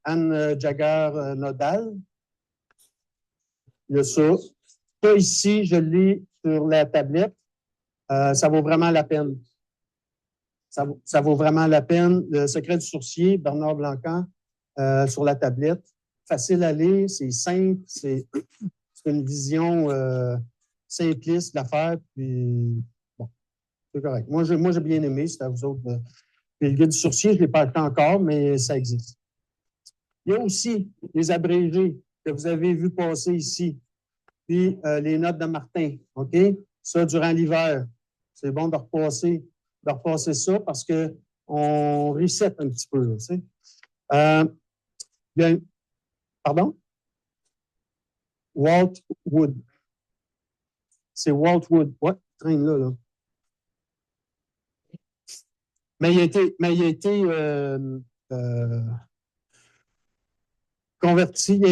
Anne Jagger-Nodal. Il y a ça. Ça ici, je lis sur la tablette. Ça vaut vraiment la peine. Ça vaut vraiment la peine. Le secret du sourcier, Bernard Blanquan, sur la tablette. Facile à lire, c'est simple, c'est une vision simpliste de l'affaire. Puis, bon, c'est correct. Moi, j'ai bien aimé, c'est à vous autres. Puis le guide du sourcier, je ne l'ai pas acheté encore, mais ça existe. Il y a aussi les abrégés que vous avez vu passer ici. Puis les notes de Martin, OK? Ça, durant l'hiver, c'est bon de repasser ça parce qu'on reset un petit peu, tu sais. Bien, pardon? Walt Wood. C'est Walt Wood. Ouais, traîne là. Mais il a été converti. Il a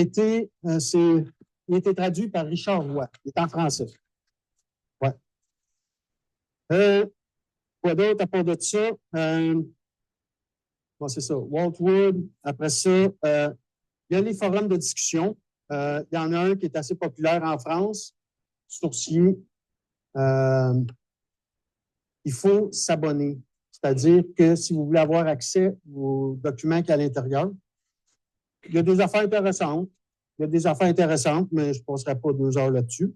été traduit par Richard Roy. Il est en français. Ouais. Quoi d'autre à part de ça? Bon, c'est ça. Walt Wood. Après ça, il y a les forums de discussion. Il y en a un qui est assez populaire en France, Sourcier. Il faut s'abonner. C'est-à-dire que si vous voulez avoir accès aux documents qu'il y a à l'intérieur, il y a des affaires intéressantes. Il y a des affaires intéressantes, mais je ne passerai pas 2 heures là-dessus.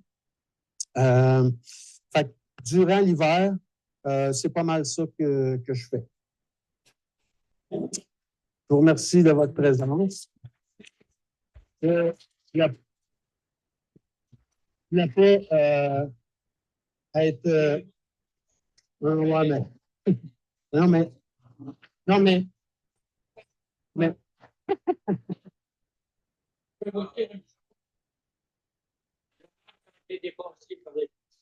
Fait que durant l'hiver, c'est pas mal ça que je fais. Je vous remercie de votre présence. Il n'y a pas à être... ouais, mais... Non, mais...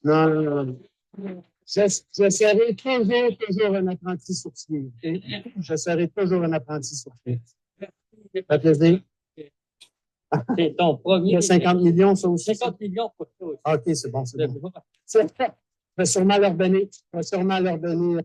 Non. Je serai toujours un apprenti sourcier. Okay? Je serai toujours un apprenti sourcier. Ça fait plaisir. C'est ton premier. 50 millions, ça aussi. 50 millions pour ça aussi. OK, c'est bon, c'est bon. Je vais sûrement leur donner